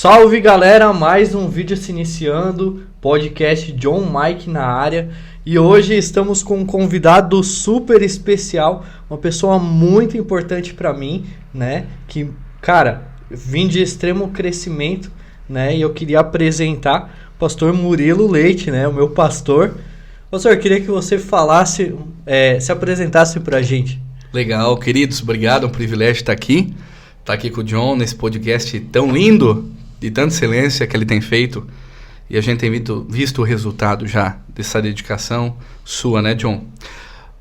Salve galera, mais um vídeo se iniciando, podcast John Mike na área. E hoje estamos com um convidado super especial, uma pessoa muito importante para mim, né? Que, cara, vim de extremo crescimento, né? E eu queria apresentar o pastor Murilo Leite, né? O meu pastor. Pastor, eu queria que você falasse, se apresentasse pra gente. Legal, queridos, obrigado, é um privilégio estar aqui com o John nesse podcast tão lindo, de tanta excelência que ele tem feito, e a gente tem visto o resultado já dessa dedicação sua, né, John?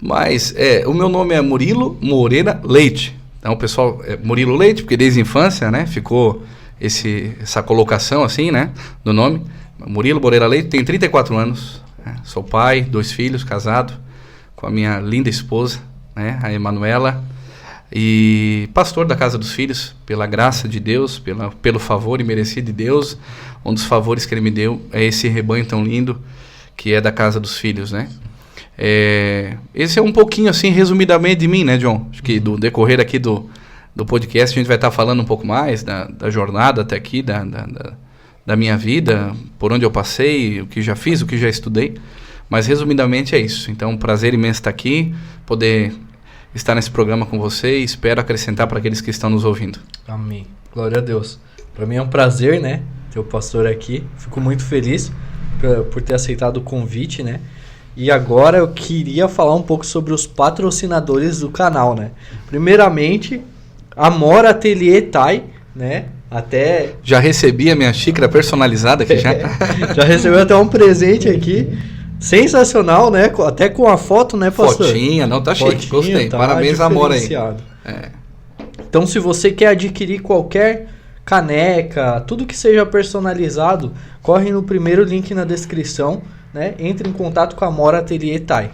Mas o meu nome é Murilo Moreira Leite, então o pessoal, Murilo Leite, porque desde a infância, né, ficou essa colocação assim, né, do nome, Murilo Moreira Leite, tenho 34 anos, sou pai, 2 filhos, casado com a minha linda esposa, né, a Emanuela, e pastor da Casa dos Filhos, pela graça de Deus, pelo favor imerecido de Deus. Um dos favores que Ele me deu é esse rebanho tão lindo que é da Casa dos Filhos, né? Esse é um pouquinho assim, resumidamente de mim, né, John? Acho que do decorrer aqui do podcast a gente vai estar falando um pouco mais da jornada até aqui, da minha vida, por onde eu passei, o que já fiz, o que já estudei. Mas resumidamente é isso. Então, um prazer imenso estar aqui, poder estar nesse programa com você e espero acrescentar para aqueles que estão nos ouvindo. Amém. Glória a Deus. Para mim é um prazer, né, ter o pastor aqui. Fico muito feliz por ter aceitado o convite, né? E agora eu queria falar um pouco sobre os patrocinadores do canal, né? Primeiramente, Amora Atelier Thai, né? Até já recebi a minha xícara personalizada aqui já. Já recebeu até um presente aqui. Sensacional, né? Até com a foto, né, pastor? Fotinha, não, tá chique, gostei. Tá, parabéns, Amora aí. Então, se você quer adquirir qualquer caneca, tudo que seja personalizado, corre no primeiro link na descrição, né? Entre em contato com a Amora Atelier Thai.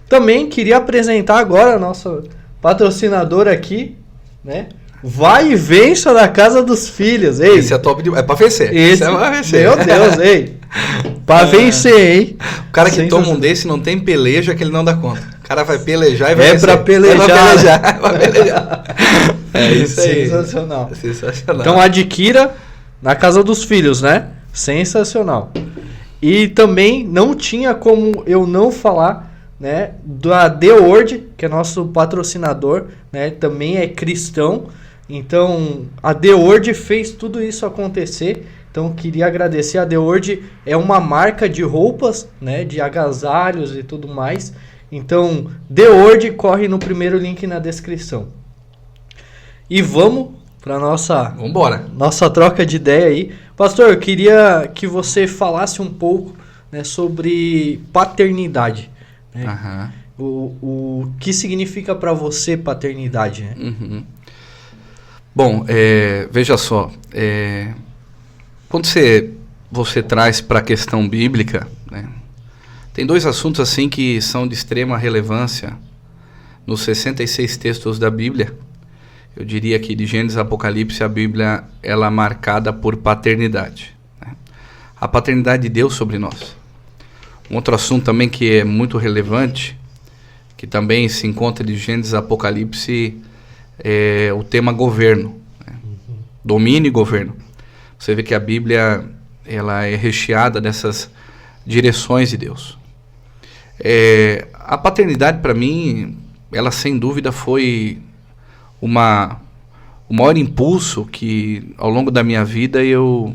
Também queria apresentar agora a nossa patrocinadora aqui, né? Vai e vença da Casa dos Filhos, ei. Esse é top de... É pra vencer. Esse é pra vencer. Meu Deus, ei. Pra vencer, hein? O cara que toma um desse não tem peleja que ele não dá conta. O cara vai pelejar e vai vencer. Pra pelejar. É pra pelejar. É isso aí. Sensacional. Sensacional. Então adquira na Casa dos Filhos, né? Sensacional. E também não tinha como eu não falar, né, da The Word, que é nosso patrocinador, né? Também é cristão. Então, a The Word fez tudo isso acontecer. Então, queria agradecer. A The Word é uma marca de roupas, né, de agasalhos e tudo mais. Então, The Word, corre no primeiro link na descrição. E vamos para nossa troca de ideia aí. Pastor, eu queria que você falasse um pouco, né, sobre paternidade. Né? O que significa para você paternidade, né? Uhum. Bom, veja só, quando você traz para a questão bíblica, né, tem 2 assuntos assim que são de extrema relevância nos 66 textos da Bíblia. Eu diria que de Gênesis a Apocalipse a Bíblia ela é marcada por paternidade, né? A paternidade de Deus sobre nós. Um outro assunto também que é muito relevante, que também se encontra de Gênesis a Apocalipse, é o tema governo, né? Domínio e governo. Você vê que a Bíblia ela é recheada dessas direções de Deus. A paternidade para mim, ela sem dúvida foi o maior impulso que ao longo da minha vida eu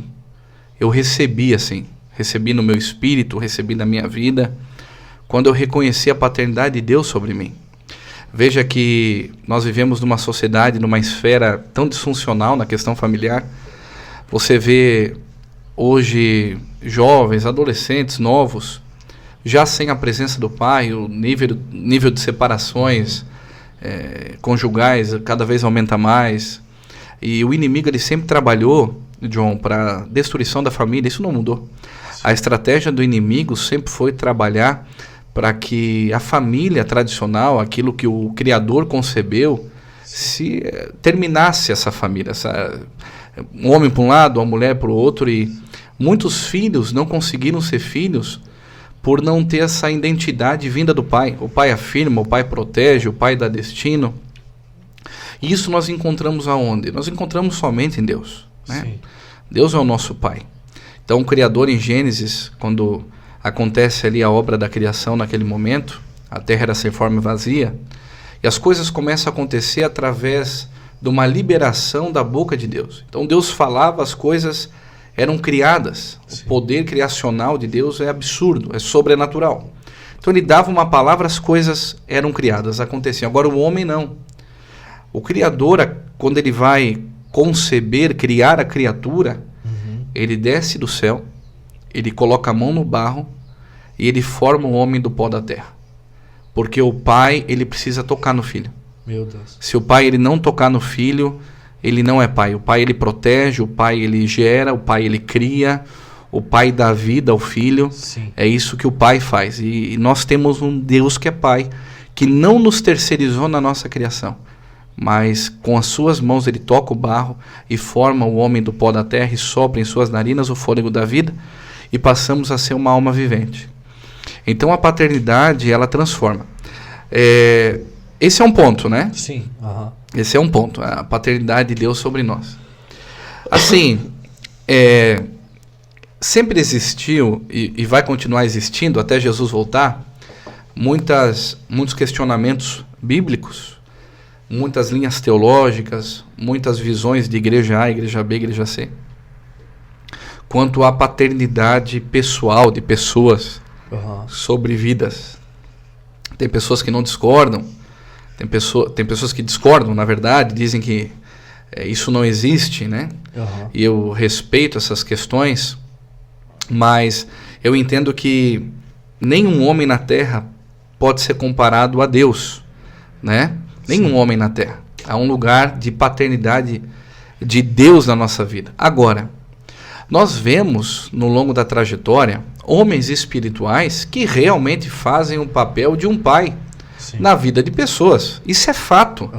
recebi assim, recebi no meu espírito, recebi na minha vida, quando eu reconheci a paternidade de Deus sobre mim. Veja que nós vivemos numa sociedade, numa esfera tão disfuncional na questão familiar. Você vê hoje jovens, adolescentes, novos, já sem a presença do pai, o nível de separações conjugais cada vez aumenta mais. E o inimigo ele sempre trabalhou, John, para destruição da família. Isso não mudou. A estratégia do inimigo sempre foi trabalhar para que a família tradicional, aquilo que o Criador concebeu, se terminasse essa família. Um homem para um lado, uma mulher para o outro, e muitos filhos não conseguiram ser filhos por não ter essa identidade vinda do pai. O pai afirma, o pai protege, o pai dá destino. E isso nós encontramos aonde? Nós encontramos somente em Deus, né? Deus é o nosso Pai. Então o Criador em Gênesis, quando acontece ali a obra da criação naquele momento, a terra era sem forma e vazia, e as coisas começam a acontecer através de uma liberação da boca de Deus. Então Deus falava, as coisas eram criadas. Sim. O poder criacional de Deus é absurdo, é sobrenatural. Então ele dava uma palavra, as coisas eram criadas, aconteciam. Agora o homem não. O Criador, quando ele vai conceber, criar a criatura, ele desce do céu, ele coloca a mão no barro e ele forma o homem do pó da terra. Porque o pai, ele precisa tocar no filho. Meu Deus. Se o pai ele não tocar no filho, ele não é pai. O pai ele protege, o pai ele gera, o pai ele cria, o pai dá vida ao filho. Sim. É isso que o pai faz. E nós temos um Deus que é pai, que não nos terceirizou na nossa criação, mas com as suas mãos ele toca o barro e forma o homem do pó da terra e sopra em suas narinas o fôlego da vida e passamos a ser uma alma vivente. Então a paternidade, ela transforma. Esse é um ponto, né? Sim. Uhum. Esse é um ponto, a paternidade de Deus sobre nós. Assim, sempre existiu e vai continuar existindo até Jesus voltar muitos questionamentos bíblicos, muitas linhas teológicas, muitas visões de igreja A, igreja B, igreja C, quanto à paternidade pessoal de pessoas sobre vidas. Tem pessoas que não discordam, tem pessoas que discordam, na verdade, dizem que isso não existe, né? E eu respeito essas questões, mas eu entendo que nenhum homem na terra pode ser comparado a Deus, né? Nenhum homem na terra. Há um lugar de paternidade de Deus na nossa vida. Agora, nós vemos no longo da trajetória homens espirituais que realmente fazem o papel de um pai na vida de pessoas. Isso é fato.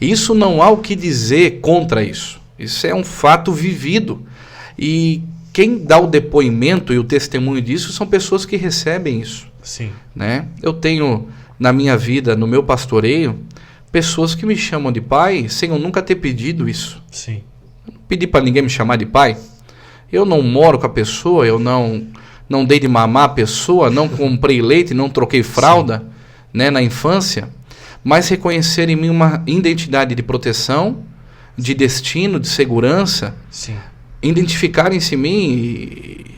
Isso não há o que dizer contra isso. Isso é um fato vivido. E quem dá o depoimento e o testemunho disso são pessoas que recebem isso. Sim. Né? Eu tenho na minha vida, no meu pastoreio, pessoas que me chamam de pai sem eu nunca ter pedido isso. Sim. Eu não pedi para ninguém me chamar de pai. Eu não moro com a pessoa, eu não dei de mamar a pessoa, não comprei leite, não troquei fralda, né, na infância, mas reconhecer em mim uma identidade de proteção, de destino, de segurança, identificarem-se em mim,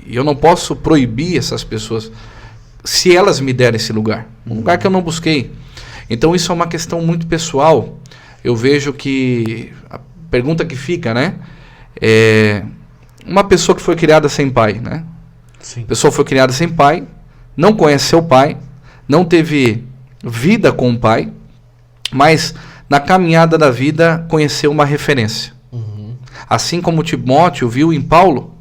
e eu não posso proibir essas pessoas se elas me derem esse lugar, um lugar que eu não busquei. Então isso é uma questão muito pessoal. Eu vejo que a pergunta que fica, né, uma pessoa que foi criada sem pai, né? A pessoa foi criada sem pai, não conhece seu pai, não teve vida com o pai, mas na caminhada da vida conheceu uma referência. Assim como Timóteo viu em Paulo,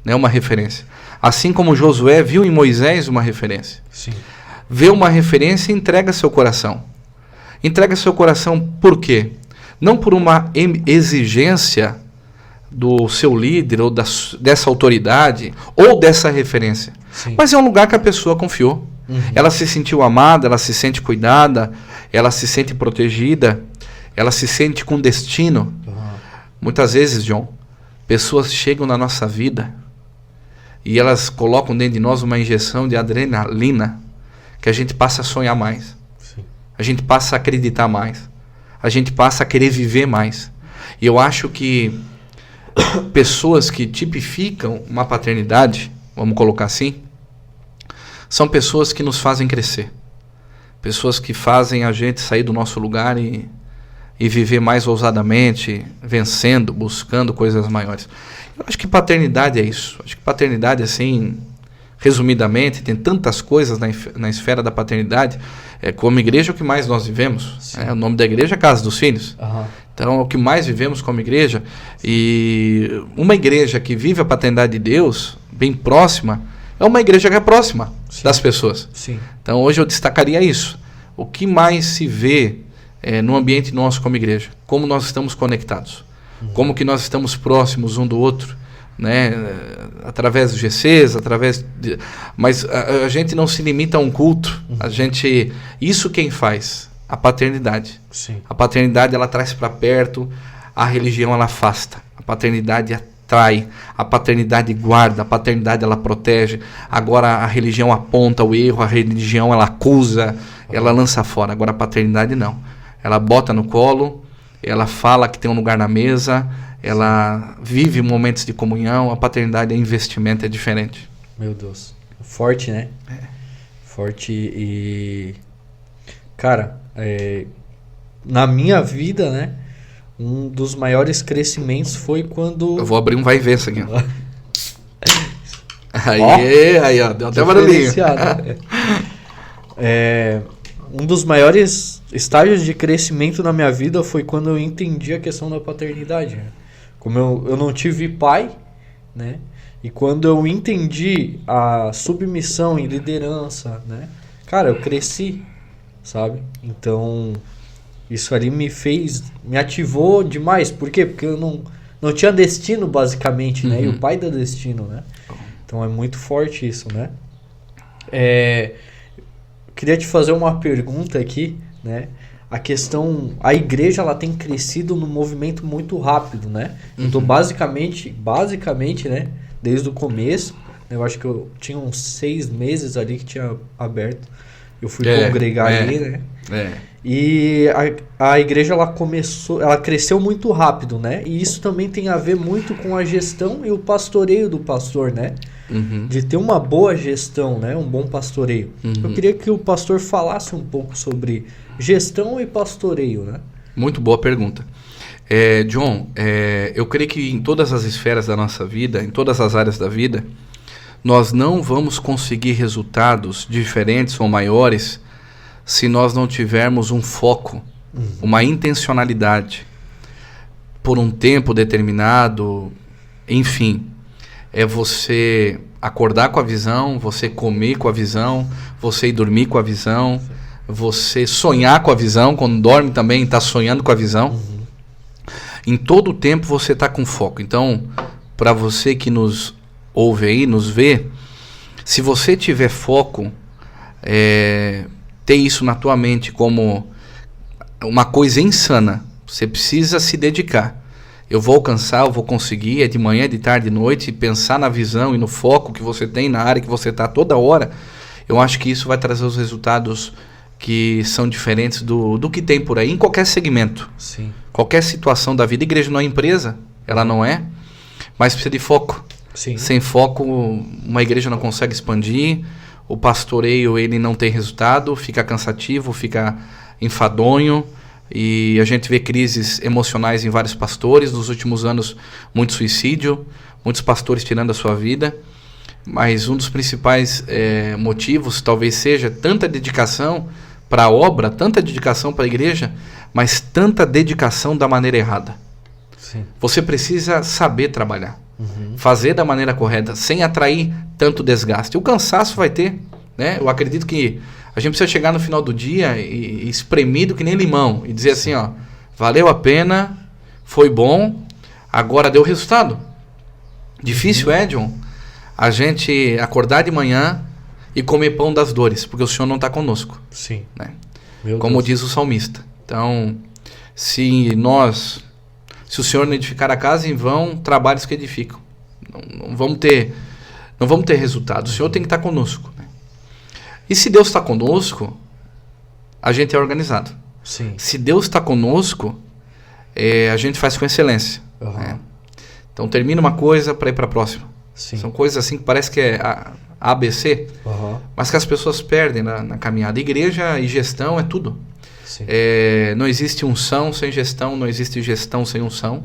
né, uma referência. Assim como Josué viu em Moisés uma referência. Vê uma referência e entrega seu coração. Entrega seu coração por quê? Não por uma exigência do seu líder, ou dessa autoridade, ou dessa referência. Mas é um lugar que a pessoa confiou. Ela se sentiu amada, ela se sente cuidada, ela se sente protegida, ela se sente com destino. Muitas vezes, John, pessoas chegam na nossa vida e elas colocam dentro de nós uma injeção de adrenalina que a gente passa a sonhar mais. A gente passa a acreditar mais. A gente passa a querer viver mais. E eu acho que pessoas que tipificam uma paternidade, vamos colocar assim, são pessoas que nos fazem crescer. Pessoas que fazem a gente sair do nosso lugar e viver mais ousadamente, vencendo, buscando coisas maiores. Eu acho que paternidade é isso. Acho que paternidade, assim, resumidamente, tem tantas coisas na esfera da paternidade. Como igreja, o que mais nós vivemos. O nome da igreja é Casa dos Filhos. Então, é o que mais vivemos como igreja. E uma igreja que vive a paternidade de Deus, bem próxima, é uma igreja que é próxima das pessoas. Então, hoje eu destacaria isso. O que mais se vê no ambiente nosso como igreja? Como nós estamos conectados. Como que nós estamos próximos um do outro. Né? Através dos GCs, mas a gente não se limita a um culto. Isso quem faz? A paternidade. A paternidade, ela traz para perto, a religião ela afasta. A paternidade trai, a paternidade guarda, a paternidade ela protege. Agora a religião aponta o erro, a religião ela acusa, ela lança fora. Agora a paternidade não. Ela bota no colo, ela fala que tem um lugar na mesa, ela vive momentos de comunhão. A paternidade é investimento, é diferente. Meu Deus. Forte, né? Forte e... Cara, na minha vida, né? Um dos maiores crescimentos foi quando... Eu vou abrir um vai ver isso aqui. Aí, ó, deu até barulhinho. Um dos maiores estágios de crescimento na minha vida foi quando eu entendi a questão da paternidade. Né? Como eu não tive pai, né? E quando eu entendi a submissão e liderança, né? Cara, eu cresci, sabe? Então, isso ali me ativou demais. Por quê? Porque eu não tinha destino, basicamente, né? E o pai dá destino, né? Então, é muito forte isso, né? Queria te fazer uma pergunta aqui, né? A igreja, ela tem crescido num movimento muito rápido, né? Então, basicamente, né? Desde o começo, eu acho que eu tinha uns 6 meses ali que tinha aberto. Eu fui congregar ali, né? E a igreja, ela cresceu muito rápido, né? E isso também tem a ver muito com a gestão e o pastoreio do pastor, né? De ter uma boa gestão, né? Um bom pastoreio. Eu queria que o pastor falasse um pouco sobre gestão e pastoreio, né? Muito boa pergunta. John, eu creio que em todas as esferas da nossa vida, em todas as áreas da vida, nós não vamos conseguir resultados diferentes ou maiores se nós não tivermos um foco, uma intencionalidade por um tempo determinado, enfim. É você acordar com a visão, você comer com a visão, você ir dormir com a visão, você sonhar com a visão, quando dorme também está sonhando com a visão. Em todo o tempo você está com foco. Então, para você que nos ouve aí, nos vê, se você tiver foco, ter isso na tua mente como uma coisa insana, você precisa se dedicar. Eu vou alcançar, eu vou conseguir, é de manhã, de tarde, de noite, pensar na visão e no foco que você tem, na área que você está toda hora. Eu acho que isso vai trazer os resultados que são diferentes do que tem por aí, em qualquer segmento. Sim. Qualquer situação da vida. A igreja não é empresa, ela não é, mas precisa de foco. Sim. Sem foco, uma igreja não consegue expandir, o pastoreio ele não tem resultado, fica cansativo, fica enfadonho, e a gente vê crises emocionais em vários pastores. Nos últimos anos, muito suicídio, muitos pastores tirando a sua vida. Mas um dos principais motivos talvez seja tanta dedicação para a obra, tanta dedicação para a igreja, mas tanta dedicação da maneira errada. Sim. Você precisa saber trabalhar, fazer da maneira correta, sem atrair tanto desgaste. O cansaço vai ter, né? Eu acredito que a gente precisa chegar no final do dia e espremido que nem limão e dizer assim, ó, valeu a pena, foi bom, agora deu resultado. Difícil é, John, a gente acordar de manhã e comer pão das dores, porque o Senhor não está conosco. Sim. Né? Como diz o salmista. Então, se o Senhor não edificar a casa, em vão trabalhos que edificam. Não vamos ter resultado. O Senhor tem que estar conosco. Né? E se Deus está conosco, a gente é organizado. Sim. Se Deus está conosco, a gente faz com excelência. Né? Então, termina uma coisa para ir para a próxima. Sim. São coisas assim que parece que é ABC, mas que as pessoas perdem na caminhada. Igreja e gestão é tudo. Não existe unção sem gestão, não existe gestão sem unção.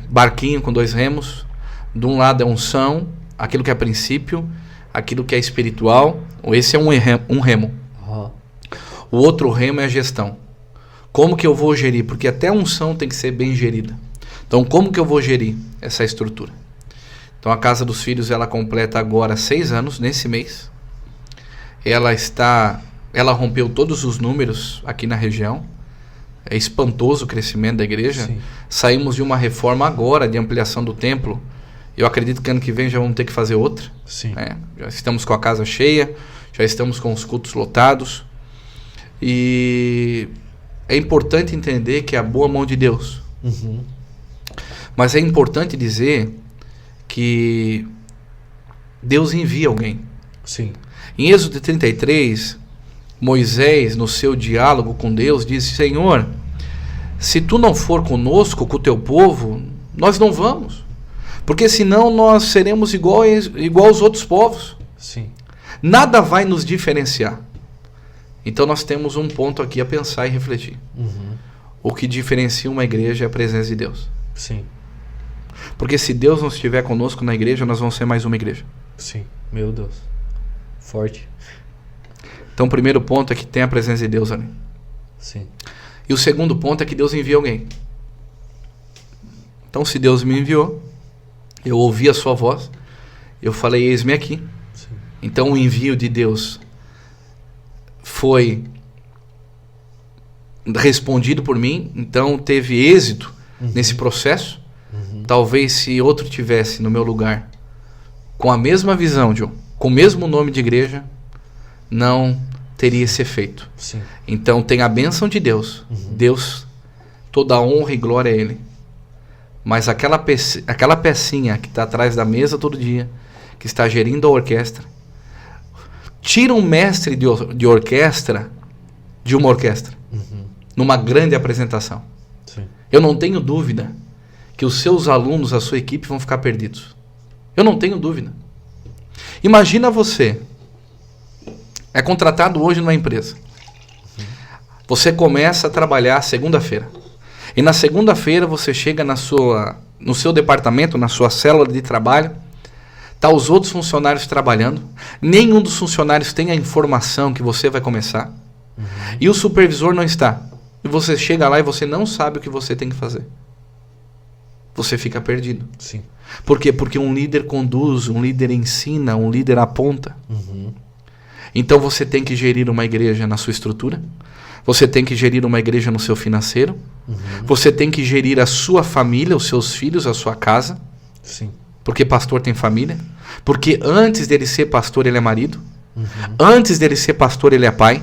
Barquinho com 2 remos. De um lado é unção, aquilo que é princípio, aquilo que é espiritual. Esse é um remo. O outro remo é a gestão. Como que eu vou gerir? Porque até a unção tem que ser bem gerida. Então, como que eu vou gerir essa estrutura? Então, a Casa dos Filhos, ela completa agora 6 anos, nesse mês. Ela rompeu todos os números aqui na região. É espantoso o crescimento da igreja. Sim. Saímos de uma reforma agora, de ampliação do templo. Eu acredito que ano que vem já vamos ter que fazer outra. Sim. Já estamos com a casa cheia, já estamos com os cultos lotados. E é importante entender que é a boa mão de Deus. Mas é importante dizer que Deus envia alguém. Sim. Em Êxodo 33, Moisés, no seu diálogo com Deus, disse: Senhor, se tu não for conosco, com o teu povo, nós não vamos. Porque senão nós seremos igual aos outros povos. Sim. Nada vai nos diferenciar. Então nós temos um ponto aqui a pensar e refletir. Uhum. O que diferencia uma igreja é a presença de Deus. Sim. Porque se Deus não estiver conosco na igreja, nós vamos ser mais uma igreja. Sim. Meu Deus. Forte. Então o primeiro ponto é que tem a presença de Deus ali. Sim. E o segundo ponto é que Deus envia alguém. Então se Deus me enviou, eu ouvi a sua voz, eu falei, eis-me aqui. Sim. Então o envio de Deus foi respondido por mim, então teve êxito nesse processo. Talvez se outro tivesse no meu lugar, com a mesma visão, John, com o mesmo nome de igreja, não teria esse efeito. Sim. Então tem a bênção de Deus. Deus, toda a honra e glória a Ele. Mas aquela pecinha que está atrás da mesa todo dia, que está gerindo a orquestra, tira um mestre de orquestra de uma orquestra, numa grande apresentação. Sim. Eu não tenho dúvida que os seus alunos, a sua equipe vão ficar perdidos. Eu não tenho dúvida. Imagina você, é contratado hoje numa empresa. Você começa a trabalhar segunda-feira. E na segunda-feira você chega no seu departamento, na sua célula de trabalho, tá os outros funcionários trabalhando, nenhum dos funcionários tem a informação que você vai começar, e o supervisor não está. E você chega lá e você não sabe o que você tem que fazer. Você fica perdido. Sim. Por quê? Porque um líder conduz, um líder ensina, um líder aponta. Então você tem que gerir uma igreja na sua estrutura, você tem que gerir uma igreja no seu financeiro, você tem que gerir a sua família, os seus filhos, a sua casa. Sim. Porque pastor tem família. Porque antes dele ser pastor, ele é marido. Antes dele ser pastor, ele é pai.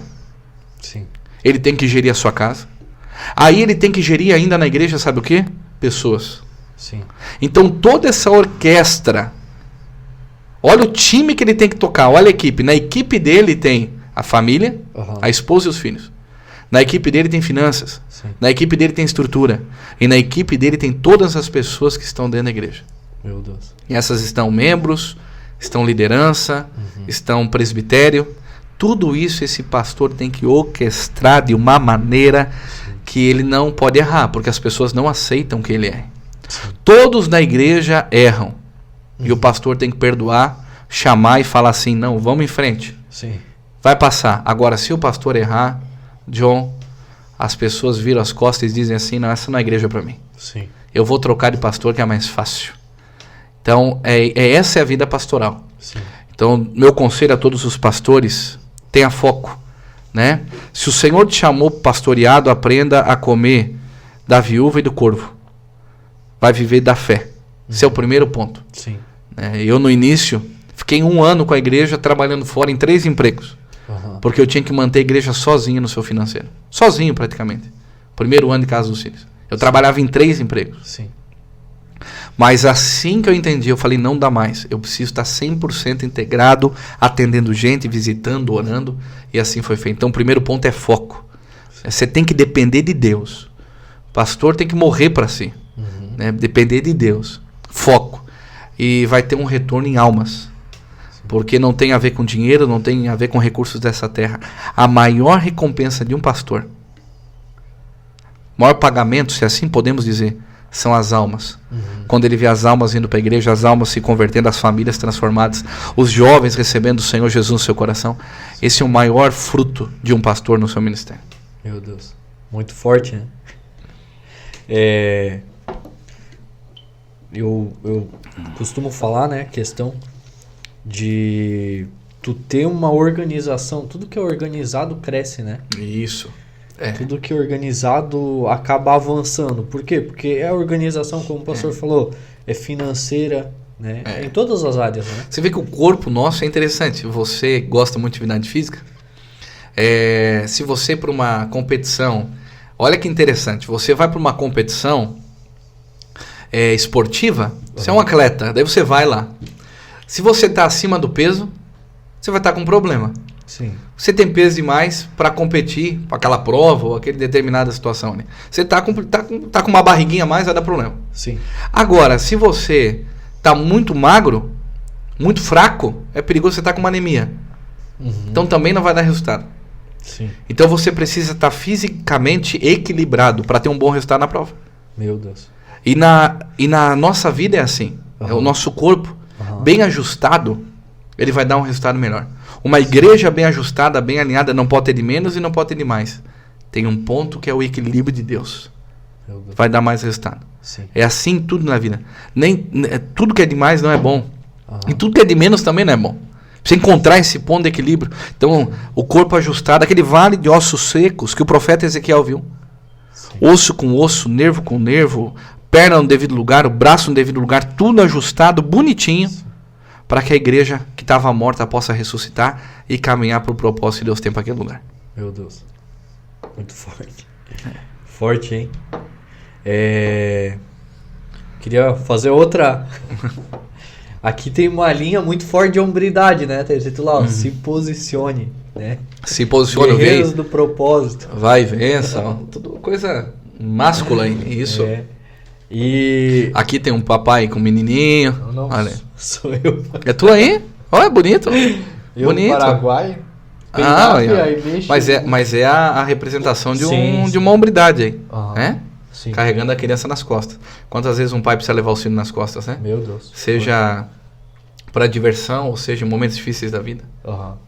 Sim. Ele tem que gerir a sua casa. Aí ele tem que gerir ainda na igreja, sabe o quê? Pessoas. Sim. Então toda essa orquestra, olha o time que ele tem que tocar, olha a equipe. Na equipe dele tem a família, a esposa e os filhos. Na equipe dele tem finanças. Sim. Na equipe dele tem estrutura. E na equipe dele tem todas as pessoas que estão dentro da igreja. Meu Deus. E essas estão membros, estão liderança, estão presbitério. Tudo isso esse pastor tem que orquestrar de uma maneira que ele não pode errar, porque as pessoas não aceitam que ele é. Todos na igreja erram. E o pastor tem que perdoar, chamar e falar assim, não, vamos em frente. Sim. Vai passar. Agora, se o pastor errar, John, as pessoas viram as costas e dizem assim, não, essa não é igreja para mim. Sim. Eu vou trocar de pastor que é mais fácil. Então, essa é a vida pastoral. Sim. Então, meu conselho a todos os pastores, tenha foco, né? Se o Senhor te chamou pastoreado, aprenda a comer da viúva e do corvo. Vai viver da fé. Esse é o primeiro ponto. Sim. Eu, no início, fiquei 1 ano com a igreja, trabalhando fora em 3 empregos. Porque eu tinha que manter a igreja sozinho no seu financeiro. Sozinho, praticamente. Primeiro ano de casa dos filhos. Eu trabalhava em 3 empregos. Sim. Mas assim que eu entendi, eu falei, não dá mais. Eu preciso estar 100% integrado, atendendo gente, visitando, orando. E assim foi feito. Então o primeiro ponto é foco. Você tem que depender de Deus. O pastor tem que morrer para si. Né? Depender de Deus. Foco. E vai ter um retorno em almas. Porque não tem a ver com dinheiro, não tem a ver com recursos dessa terra. A maior recompensa de um pastor, maior pagamento, se assim podemos dizer, são as almas. Quando ele vê as almas indo para a igreja, as almas se convertendo, as famílias transformadas, os jovens recebendo o Senhor Jesus no seu coração. Esse é o maior fruto de um pastor no seu ministério. Meu Deus. Muito forte, né? Eu costumo falar, né, questão de tu ter uma organização. Tudo que é organizado cresce, né? Isso. Tudo que é organizado acaba avançando. Por quê? Porque a organização, como o pastor falou, é financeira, né? É em todas as áreas, né? Você vê que o corpo nosso é interessante. Você gosta muito de atividade física? Se você para uma competição, olha que interessante, você vai para uma competição esportiva, você é um atleta, daí você vai lá. Se você está acima do peso, você vai estar com problema. Sim. Você tem peso demais para competir para aquela prova ou aquela determinada situação. Né? Você tá com uma barriguinha a mais, vai dar problema. Sim. Agora, se você tá muito magro, muito fraco, é perigoso você estar com uma anemia. Então também não vai dar resultado. Sim. Então você precisa estar fisicamente equilibrado para ter um bom resultado na prova. Meu Deus. E na nossa vida é assim. É o nosso corpo bem ajustado, ele vai dar um resultado melhor. Uma igreja bem ajustada, bem alinhada, não pode ter de menos e não pode ter de mais. Tem um ponto que é o equilíbrio de Deus. Vai dar mais resultado. Sim. É assim tudo na vida. Tudo que é demais não é bom. E tudo que é de menos também não é bom. Você encontrar esse ponto de equilíbrio. Então, o corpo ajustado, aquele vale de ossos secos que o profeta Ezequiel viu. Sim. Osso com osso, nervo com nervo, perna no devido lugar, o braço no devido lugar, tudo ajustado, bonitinho, para que a igreja que estava morta possa ressuscitar e caminhar para o propósito que Deus tem para aquele lugar. Meu Deus. Muito forte. Forte, hein? Queria fazer outra. Aqui tem uma linha muito forte de hombridade, né? Tem escrito lá, se posicione, né? Se posicione, Guerreiros do propósito. Vai, vença. Tudo coisa máscula, hein? Isso. E aqui tem um papai com um menininho. Não, olha. Sou eu. É tu aí? Olha, é bonito. Eu bonito. Paraguai. Mas é a representação de uma hombridade aí, né? Sim. Carregando a criança nas costas. Quantas vezes um pai precisa levar o filho nas costas, né? Meu Deus. Seja para diversão ou seja em momentos difíceis da vida.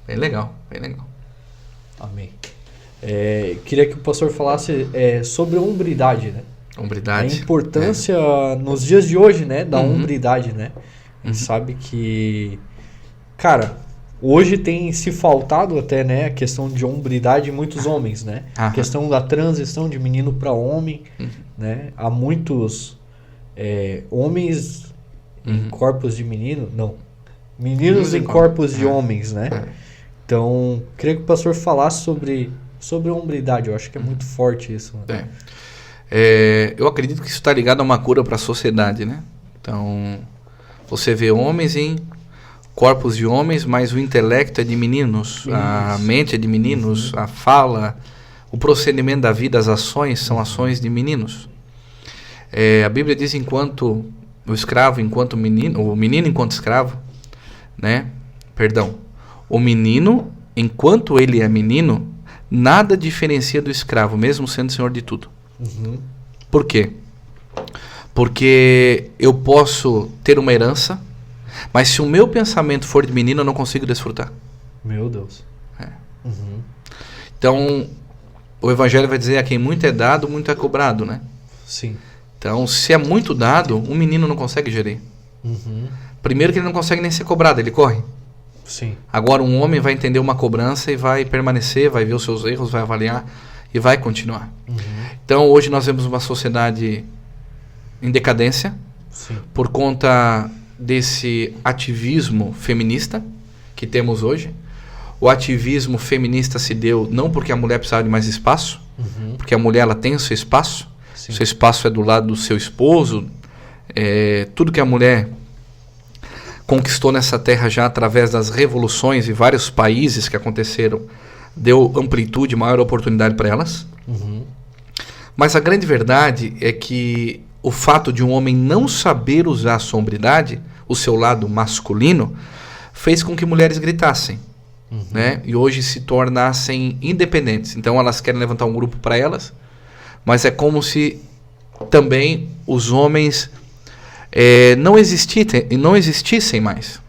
Bem legal, bem legal. Amém. Queria que o pastor falasse sobre a hombridade, né? Hombridade. A importância nos dias de hoje, né? Da hombridade, né? A gente sabe que, cara, hoje tem se faltado até, né, a questão de hombridade em muitos homens, né? A questão da transição de menino para homem, né? Há muitos homens em corpos de menino, não, meninos em corpos de homens, né? Então, queria que o pastor falasse sobre a hombridade. Eu acho que é muito forte isso. Né? Eu acredito que isso está ligado a uma cura para a sociedade, né? Então, você vê homens em corpos de homens, mas o intelecto é de meninos, a mente é de meninos, a fala, o procedimento da vida, as ações são ações de meninos. A Bíblia diz enquanto o escravo, enquanto o menino enquanto escravo, né? Perdão, o menino enquanto ele é menino, nada diferencia do escravo, mesmo sendo senhor de tudo. Por quê? Porque eu posso ter uma herança, mas se o meu pensamento for de menino, eu não consigo desfrutar. Meu Deus. Então, o Evangelho vai dizer a quem muito é dado, muito é cobrado, né? Sim. Então, se é muito dado, um menino não consegue gerir. Primeiro que ele não consegue nem ser cobrado, ele corre. Sim. Agora, um homem vai entender uma cobrança e vai permanecer, vai ver os seus erros, vai avaliar e vai continuar. Então, hoje nós vemos uma sociedade em decadência. Sim. Por conta desse ativismo feminista que temos hoje. O ativismo feminista se deu não porque a mulher precisava de mais espaço, porque a mulher ela tem o seu espaço. Sim. Seu espaço é do lado do seu esposo. Tudo que a mulher conquistou nessa terra já através das revoluções e vários países que aconteceram deu amplitude, maior oportunidade para elas. Mas a grande verdade é que o fato de um homem não saber usar a sombridade, o seu lado masculino, fez com que mulheres gritassem, né? E hoje se tornassem independentes. Então elas querem levantar um grupo para elas, mas é como se também os homens não existissem mais.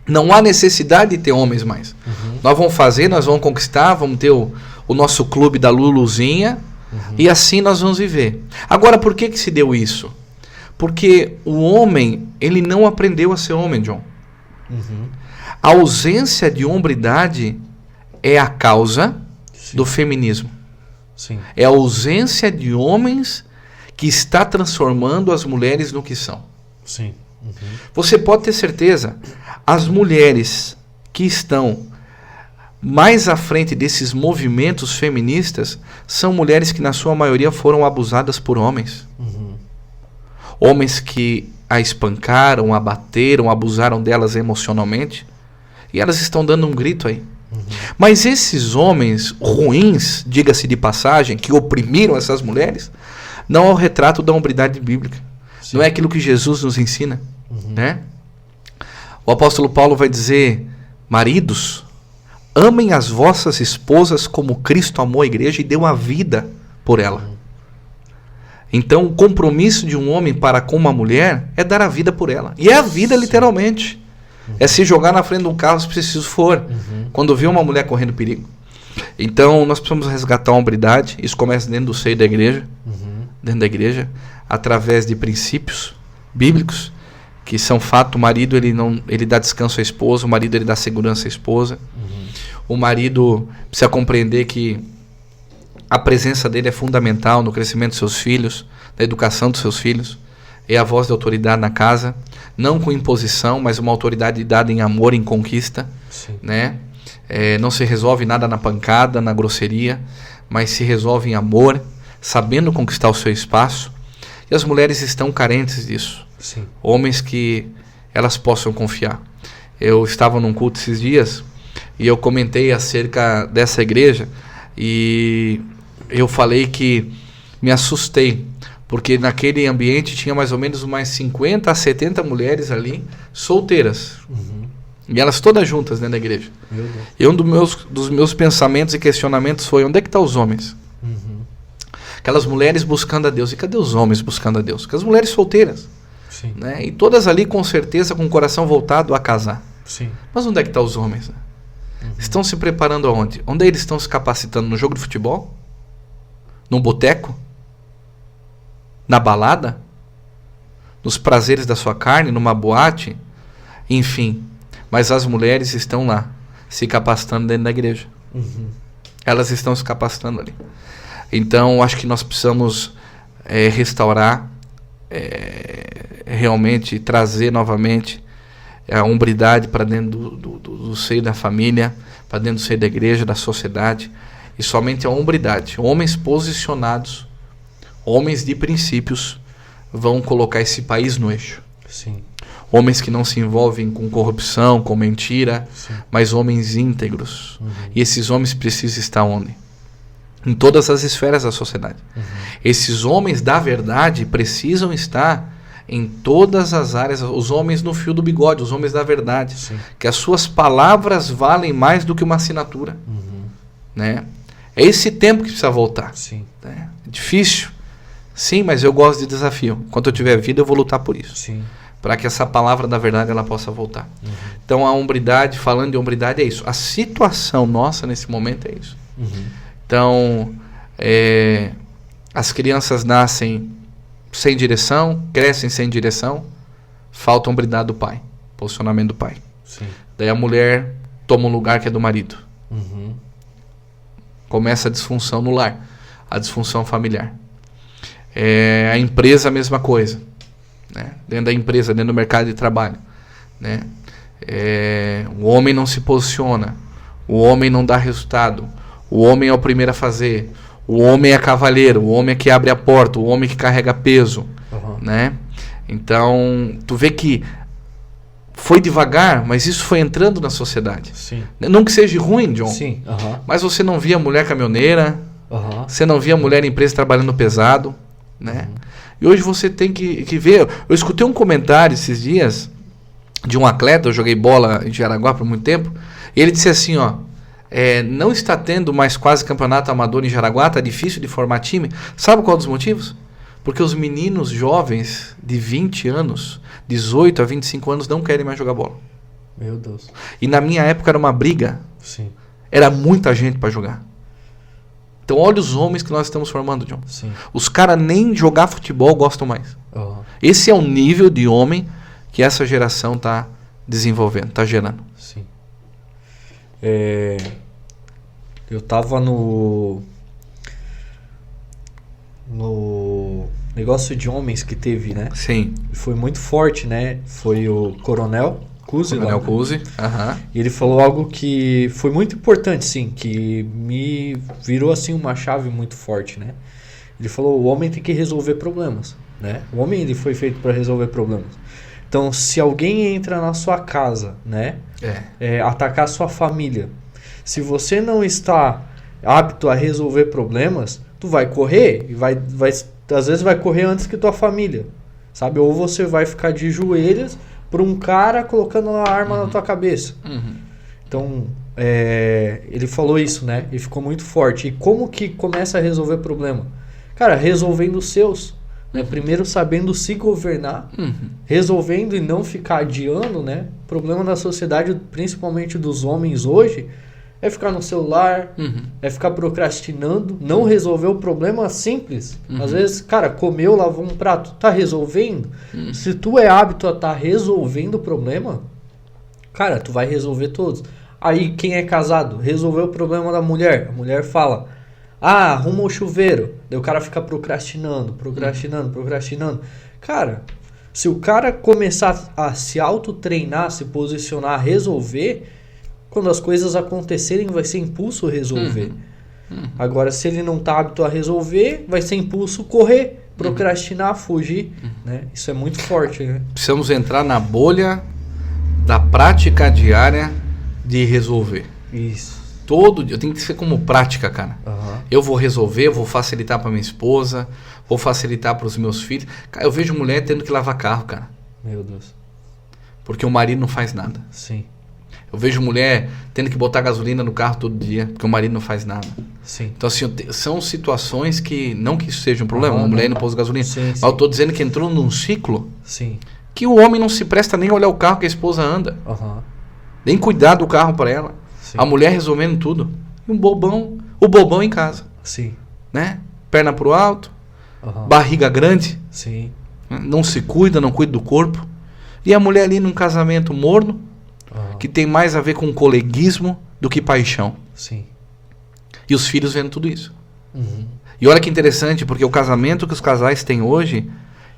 Não há necessidade de ter homens mais. Nós vamos fazer, nós vamos conquistar, vamos ter o nosso clube da Luluzinha, e assim nós vamos viver. Agora, por que se deu isso? Porque o homem, ele não aprendeu a ser homem, John. A ausência de hombridade é a causa do feminismo. Sim. É a ausência de homens que está transformando as mulheres no que são. Sim. Você pode ter certeza, as mulheres que estão mais à frente desses movimentos feministas são mulheres que na sua maioria foram abusadas por homens. homens que a espancaram, a bateram, abusaram delas emocionalmente, e elas estão dando um grito aí. Mas esses homens ruins, diga-se de passagem, que oprimiram essas mulheres, não é o retrato da hombridade bíblica. Sim. Não é aquilo que Jesus nos ensina. Né? O apóstolo Paulo vai dizer: maridos, amem as vossas esposas como Cristo amou a igreja e deu a vida por ela. Então o compromisso de um homem para com uma mulher é dar a vida por ela. E é a vida literalmente. É se jogar na frente de um carro se preciso for, quando vê uma mulher correndo perigo. Então nós precisamos resgatar a hombridade. Isso começa dentro do seio da igreja, dentro da igreja, através de princípios bíblicos, que são fato. O marido ele dá descanso à esposa, o marido ele dá segurança à esposa. O marido precisa compreender que a presença dele é fundamental no crescimento dos seus filhos, na educação dos seus filhos. É a voz de autoridade na casa, não com imposição, mas uma autoridade dada em amor, em conquista. Né? Não se resolve nada na pancada, na grosseria, mas se resolve em amor, sabendo conquistar o seu espaço. E as mulheres estão carentes disso. Sim. Homens que elas possam confiar. Eu estava num culto esses dias e eu comentei acerca dessa igreja e eu falei que me assustei, porque naquele ambiente tinha mais ou menos umas 50 a 70 mulheres ali, solteiras. E elas todas juntas dentro da igreja. E um dos meus pensamentos e questionamentos foi: onde é que estão os homens? Aquelas mulheres buscando a Deus. E cadê os homens buscando a Deus? Porque as mulheres solteiras. Sim. Né? E todas ali com certeza com o coração voltado a casar. Sim. Mas onde é que estão os homens? Né? Estão se preparando aonde? Onde eles estão se capacitando? No jogo de futebol? Num boteco? Na balada? Nos prazeres da sua carne? Numa boate? Enfim. Mas as mulheres estão lá, se capacitando dentro da igreja. Elas estão se capacitando ali. Então, acho que nós precisamos restaurar, realmente trazer novamente a hombridade para dentro do seio da família, para dentro do seio da igreja, da sociedade. E somente a hombridade, homens posicionados, homens de princípios, vão colocar esse país no eixo. Sim. Homens que não se envolvem com corrupção, com mentira, sim, mas homens íntegros. E esses homens precisam estar onde? Em todas as esferas da sociedade. Esses homens da verdade precisam estar em todas as áreas. Os homens no fio do bigode, os homens da verdade. Sim. Que as suas palavras valem mais do que uma assinatura. Né? É esse tempo que precisa voltar. Sim. Né? É difícil. Sim, mas eu gosto de desafio. Enquanto eu tiver vida, eu vou lutar por isso. Sim. Para que essa palavra da verdade ela possa voltar. Então a hombridade, falando de hombridade, é isso. A situação nossa nesse momento é isso. Então as crianças nascem sem direção, crescem sem direção, falta a hombridade do pai, posicionamento do pai. Sim. Daí a mulher toma um lugar que é do marido. Começa a disfunção no lar, a disfunção familiar. A empresa a mesma coisa. Né? Dentro da empresa, dentro do mercado de trabalho, né? O homem não se posiciona, o homem não dá resultado, o homem é o primeiro a fazer, o homem é cavalheiro, o homem é que abre a porta, o homem que carrega peso, né? Então tu vê que foi devagar, mas isso foi entrando na sociedade. Sim. Não que seja ruim, John. Sim. Mas você não via mulher caminhoneira, você não via mulher em empresa trabalhando pesado, né? E hoje você tem que ver. Eu escutei um comentário esses dias de um atleta, eu joguei bola em Jaraguá por muito tempo, e ele disse assim, ó, não está tendo mais quase campeonato amador em Jaraguá, tá difícil de formar time. Sabe qual dos motivos? Porque os meninos jovens de 20 anos, 18 a 25 anos, não querem mais jogar bola. Meu Deus. E na minha época era uma briga. Sim. Era muita gente para jogar. Então olha os homens que nós estamos formando, John. Sim. Os caras nem jogar futebol gostam mais. Esse é o nível de homem que essa geração está desenvolvendo, está gerando. Sim. Eu estava no negócio de homens que teve, né? Sim. Foi muito forte, né? Foi o Coronel Cusi. Coronel Cusi. E ele falou algo que foi muito importante, sim, que me virou assim uma chave muito forte, né? Ele falou: o homem tem que resolver problemas. né? O homem ele foi feito para resolver problemas. Então, se alguém entra na sua casa, né? Atacar a sua família, se você não está apto a resolver problemas, tu vai correr e às vezes vai correr antes que tua família, sabe? Ou você vai ficar de joelhos por um cara colocando uma arma na tua cabeça. Então, ele falou isso, né? E ficou muito forte. E como que começa a resolver problema? Cara, resolvendo os seus. Né? Primeiro sabendo se governar, resolvendo e não ficar adiando, né? O problema da sociedade, principalmente dos homens hoje, é ficar no celular, é ficar procrastinando, não resolver o problema simples. Às vezes, cara, comeu, lavou um prato, tá resolvendo? Se tu é hábito a estar resolvendo o problema, cara, tu vai resolver todos. Aí, quem é casado, resolveu o problema da mulher. A mulher fala, arruma o chuveiro. Daí o cara fica procrastinando. Cara, se o cara começar a se autotreinar, se posicionar, resolver, quando as coisas acontecerem vai ser impulso resolver. Agora, se ele não tá apto a resolver, vai ser impulso correr, procrastinar, fugir. Né? Isso é muito forte. Né? Precisamos entrar na bolha da prática diária de resolver. Isso. Todo dia, tem que ser como prática, cara. Eu vou resolver, vou facilitar para minha esposa, vou facilitar para os meus filhos. Cara, eu vejo mulher tendo que lavar carro, cara. Meu Deus. Porque o marido não faz nada. Sim. Eu vejo mulher tendo que botar gasolina no carro todo dia, porque o marido não faz nada. Sim. Então, assim, são situações que, não que isso seja um problema, uma mulher não pôs gasolina, mas eu estou dizendo que entrou num ciclo que o homem não se presta nem a olhar o carro que a esposa anda. Nem cuidar do carro para ela. Sim. A mulher resolvendo tudo. E o bobão em casa. Sim. Né? Perna pro alto, barriga grande. Sim. Não se cuida, não cuida do corpo. E a mulher ali num casamento morno, que tem mais a ver com coleguismo do que paixão. Sim. E os filhos vendo tudo isso. E olha que interessante, porque o casamento que os casais têm hoje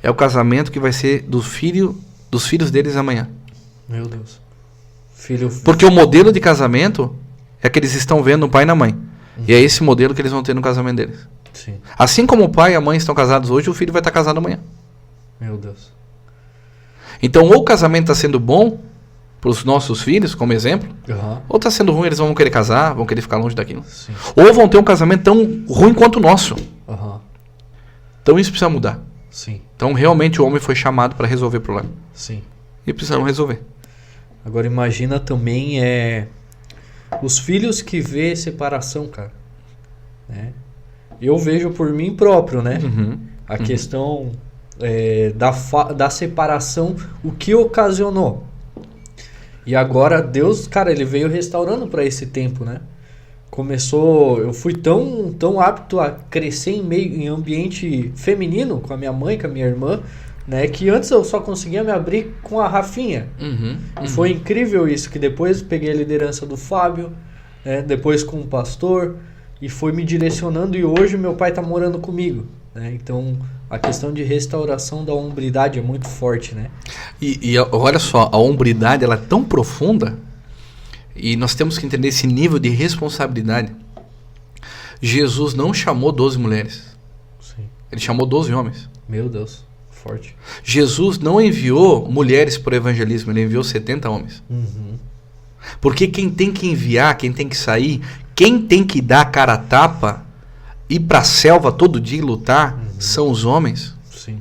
é o casamento que vai ser dos filhos deles amanhã. Meu Deus. Porque o modelo de casamento é que eles estão vendo no pai e na mãe. E é esse modelo que eles vão ter no casamento deles. Sim. Assim como o pai e a mãe estão casados hoje, o filho vai estar casado amanhã. Meu Deus. Então, ou o casamento está sendo bom para os nossos filhos, como exemplo, ou está sendo ruim, eles vão querer casar, vão querer ficar longe daquilo. Sim. Ou vão ter um casamento tão ruim quanto o nosso. Então isso precisa mudar. Sim. Então realmente o homem foi chamado para resolver o problema. Sim. E precisaram resolver. Agora imagina também os filhos que vê separação, cara. Né? Eu vejo por mim próprio, né? A questão da separação, o que ocasionou. E agora Deus, cara, ele veio restaurando para esse tempo, né? Eu fui tão apto a crescer em ambiente feminino, com a minha mãe, com a minha irmã, né? Que antes eu só conseguia me abrir com a Rafinha. E foi incrível isso, que depois peguei a liderança do Fábio, né? Depois com o pastor, e foi me direcionando, e hoje meu pai tá morando comigo, né? Então a questão de restauração da hombridade é muito forte, né? E olha só, a hombridade ela é tão profunda, e nós temos que entender esse nível de responsabilidade. Jesus não chamou 12 mulheres. Sim. Ele chamou 12 homens. Meu Deus, forte. Jesus não enviou mulheres para o evangelismo, ele enviou 70 homens. Porque quem tem que enviar, quem tem que sair, quem tem que dar a cara a tapa, ir para a selva todo dia e lutar, são os homens. Sim.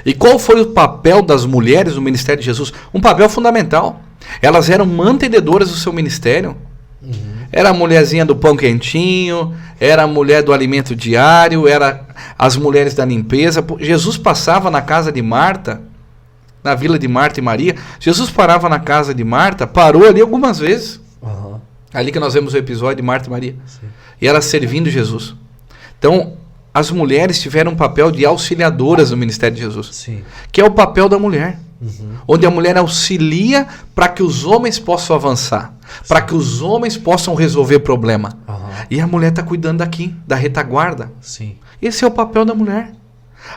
E qual foi o papel das mulheres no ministério de Jesus? Um papel fundamental. Elas eram mantenedoras do seu ministério. Era a mulherzinha do pão quentinho, era a mulher do alimento diário, era as mulheres da limpeza. Jesus passava na casa de Marta, na vila de Marta e Maria. Jesus parava na casa de Marta, parou ali algumas vezes. Ali que nós vemos o episódio de Marta e Maria. Sim. E ela servindo Jesus. Então, as mulheres tiveram um papel de auxiliadoras no ministério de Jesus. Sim. Que é o papel da mulher. Onde a mulher auxilia para que os homens possam avançar. Para que os homens possam resolver problema. E a mulher está cuidando daqui, da retaguarda. Sim. Esse é o papel da mulher.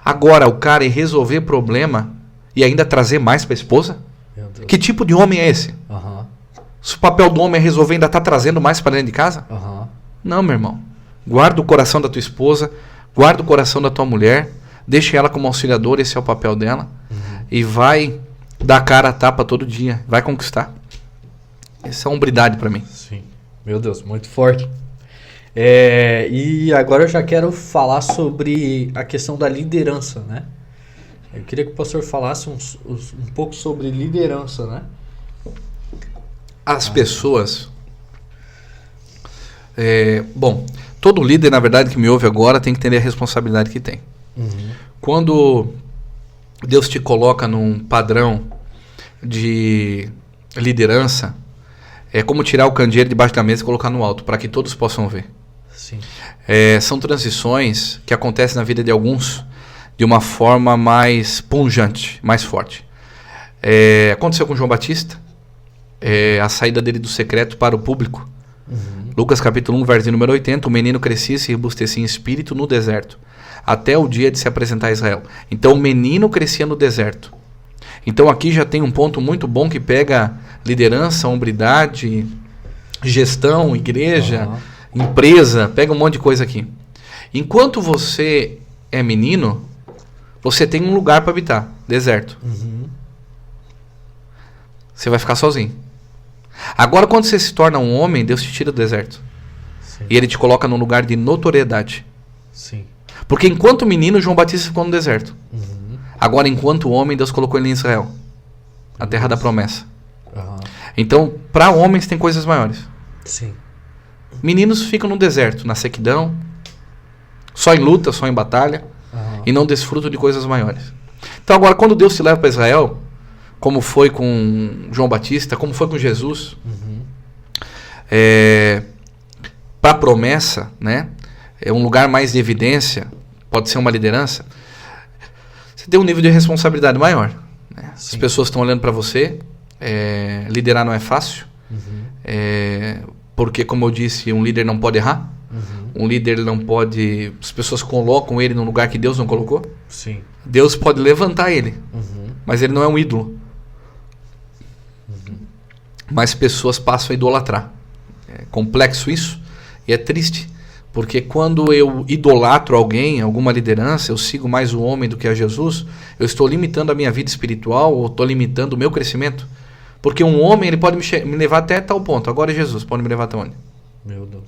Agora, o cara é resolver problema e ainda trazer mais para a esposa? Meu Deus. Que tipo de homem é esse? Se o papel do homem é resolver, ainda está trazendo mais para dentro de casa? Não, meu irmão. Guarda o coração da tua esposa, guarda o coração da tua mulher, deixe ela como auxiliadora, esse é o papel dela, e vai dar cara a tapa todo dia, vai conquistar. Essa é a hombridade para mim. Sim, meu Deus, muito forte. E agora eu já quero falar sobre a questão da liderança, né? Eu queria que o pastor falasse um pouco sobre liderança, né? As pessoas... bom, todo líder, na verdade, que me ouve agora tem que entender a responsabilidade que tem. Quando Deus te coloca num padrão de liderança, é como tirar o candeeiro debaixo da mesa e colocar no alto, para que todos possam ver. Sim. São transições que acontecem na vida de alguns de uma forma mais pungente, mais forte. Aconteceu com João Batista, a saída dele do secreto para o público. Lucas capítulo 1, versículo número 80, o menino crescia e se robustecia em espírito no deserto, até o dia de se apresentar a Israel. Então o menino crescia no deserto. Então aqui já tem um ponto muito bom que pega liderança, hombridade, gestão, igreja, empresa, pega um monte de coisa aqui. Enquanto você é menino, você tem um lugar para habitar, deserto. Você vai ficar sozinho. Agora quando você se torna um homem, Deus te tira do deserto. Sim. E Ele te coloca num lugar de notoriedade. Sim. Porque enquanto menino, João Batista ficou no deserto. Agora enquanto homem, Deus colocou ele em Israel, a terra da promessa. Então, para homens tem coisas maiores. Sim. Meninos ficam no deserto, na sequidão, só em luta, só em batalha, e não desfrutam de coisas maiores. Então agora, quando Deus te leva para Israel, como foi com João Batista, como foi com Jesus, para a promessa, né? É um lugar mais de evidência, pode ser uma liderança, você tem um nível de responsabilidade maior. Né? As pessoas estão olhando para você, liderar não é fácil, porque, como eu disse, um líder não pode errar, um líder não pode... As pessoas colocam ele num lugar que Deus não colocou. Sim. Deus pode levantar ele, mas ele não é um ídolo. Mas pessoas passam a idolatrar. É complexo isso e é triste, porque quando eu idolatro alguém, alguma liderança, eu sigo mais o homem do que a Jesus, eu estou limitando a minha vida espiritual ou estou limitando o meu crescimento. Porque um homem ele pode me levar até tal ponto, agora Jesus pode me levar até onde? Meu Deus.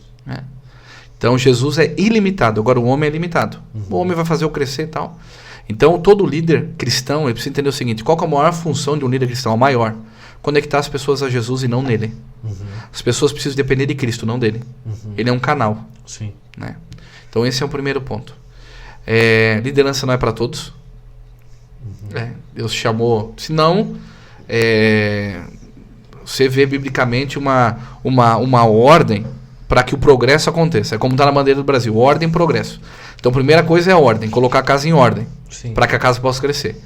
Então Jesus é ilimitado, agora o homem é limitado. O homem vai fazer eu crescer e tal. Então todo líder cristão ele precisa entender o seguinte: qual que é a maior função de um líder cristão? A maior: conectar as pessoas a Jesus e não nele. As pessoas precisam depender de Cristo, não dele. Ele é um canal. Sim. Né? Então esse é o primeiro ponto. Liderança não é para todos. Deus chamou. Senão, você vê biblicamente uma ordem para que o progresso aconteça. É como está na bandeira do Brasil: ordem e progresso. Então a primeira coisa é a ordem, colocar a casa em ordem, para que a casa possa crescer.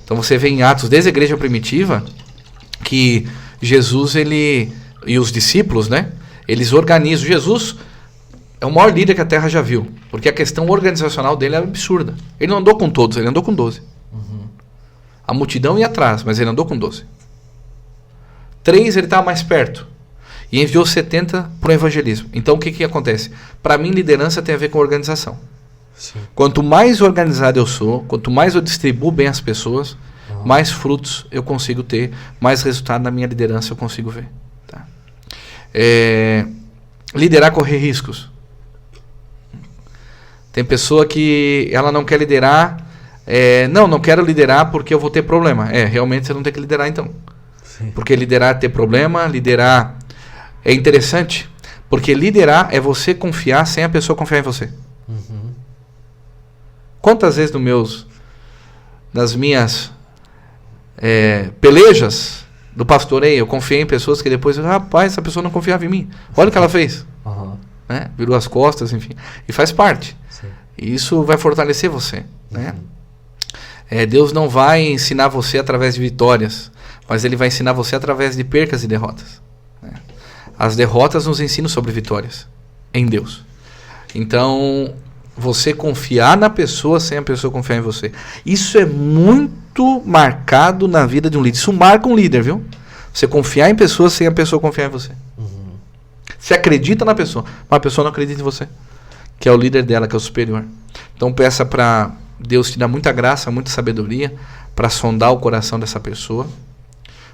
Então você vê em Atos, desde a igreja primitiva, que Jesus e os discípulos, né, eles organizam. Jesus é o maior líder que a terra já viu, porque a questão organizacional dele é absurda. Ele não andou com todos, ele andou com 12. A multidão ia atrás, mas ele andou com 12. 3 ele estava mais perto e enviou 70 para o evangelismo. Então o que acontece? Para mim, liderança tem a ver com organização. Sim. Quanto mais organizado eu sou, quanto mais eu distribuo bem as pessoas, mais frutos eu consigo ter, mais resultado na minha liderança eu consigo ver. Tá? Liderar, correr riscos. Tem pessoa que ela não quer liderar, não quero liderar porque eu vou ter problema. Realmente você não tem que liderar então. Sim. Porque liderar é ter problema, liderar é interessante, porque liderar é você confiar sem a pessoa confiar em você. Quantas vezes nas minhas pelejas do pastoreio, eu confiei em pessoas que depois, rapaz, essa pessoa não confiava em mim. Olha o que ela fez. Né? Virou as costas, enfim. E faz parte. Sim. E isso vai fortalecer você. Né? Deus não vai ensinar você através de vitórias, mas Ele vai ensinar você através de percas e derrotas. Né? As derrotas nos ensinam sobre vitórias em Deus. Então, você confiar na pessoa sem a pessoa confiar em você. Isso é muito marcado na vida de um líder. Isso marca um líder, viu? Você confiar em pessoas sem a pessoa confiar em você. Você acredita na pessoa, mas a pessoa não acredita em você. Que é o líder dela, que é o superior. Então peça para Deus te dá muita graça, muita sabedoria para sondar o coração dessa pessoa,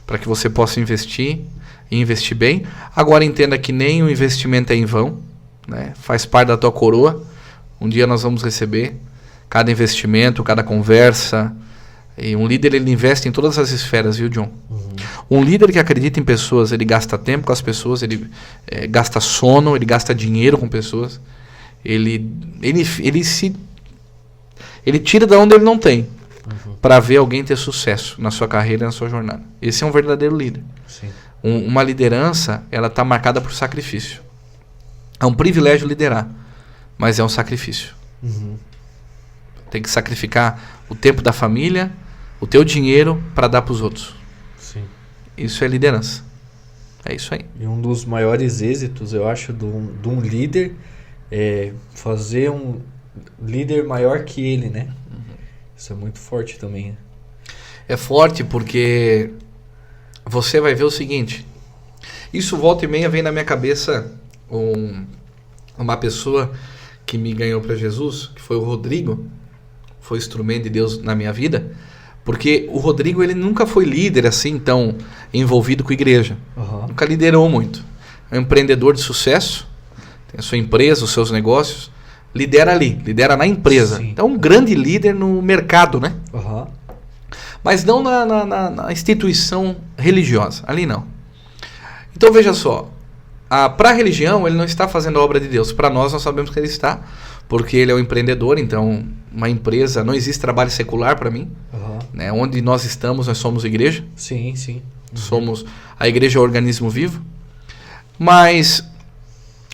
para que você possa investir e investir bem. Agora entenda que nem o investimento é em vão, né? Faz parte da tua coroa. Um dia nós vamos receber cada investimento, cada conversa. E um líder, ele investe em todas as esferas, viu, John? Um líder que acredita em pessoas, ele gasta tempo com as pessoas, ele gasta sono, ele gasta dinheiro com pessoas. Ele tira de onde ele não tem, para ver alguém ter sucesso na sua carreira e na sua jornada. Esse é um verdadeiro líder. Sim. Uma liderança, ela está marcada por sacrifício. É um privilégio liderar, mas é um sacrifício. Tem que sacrificar o tempo da família, o teu dinheiro para dar para os outros. Sim. Isso é liderança. É isso aí. E um dos maiores êxitos, eu acho, de um líder é fazer um líder maior que ele, né? Isso é muito forte também, né? É forte porque você vai ver o seguinte. Isso volta e meia vem na minha cabeça uma pessoa que me ganhou para Jesus, que foi o Rodrigo. Foi instrumento de Deus na minha vida. Porque o Rodrigo, ele nunca foi líder assim, tão envolvido com a igreja. Nunca liderou muito. É um empreendedor de sucesso. Tem a sua empresa, os seus negócios. Lidera ali, lidera na empresa. Sim. Então, um grande líder no mercado, né? Mas não na instituição religiosa. Ali não. Então, veja só. Para a religião, ele não está fazendo a obra de Deus. Para nós sabemos que ele está. Porque ele é um empreendedor, então uma empresa, não existe trabalho secular para mim. Né? Onde nós estamos, nós somos igreja. Sim, sim. Somos, a igreja é um organismo vivo. Mas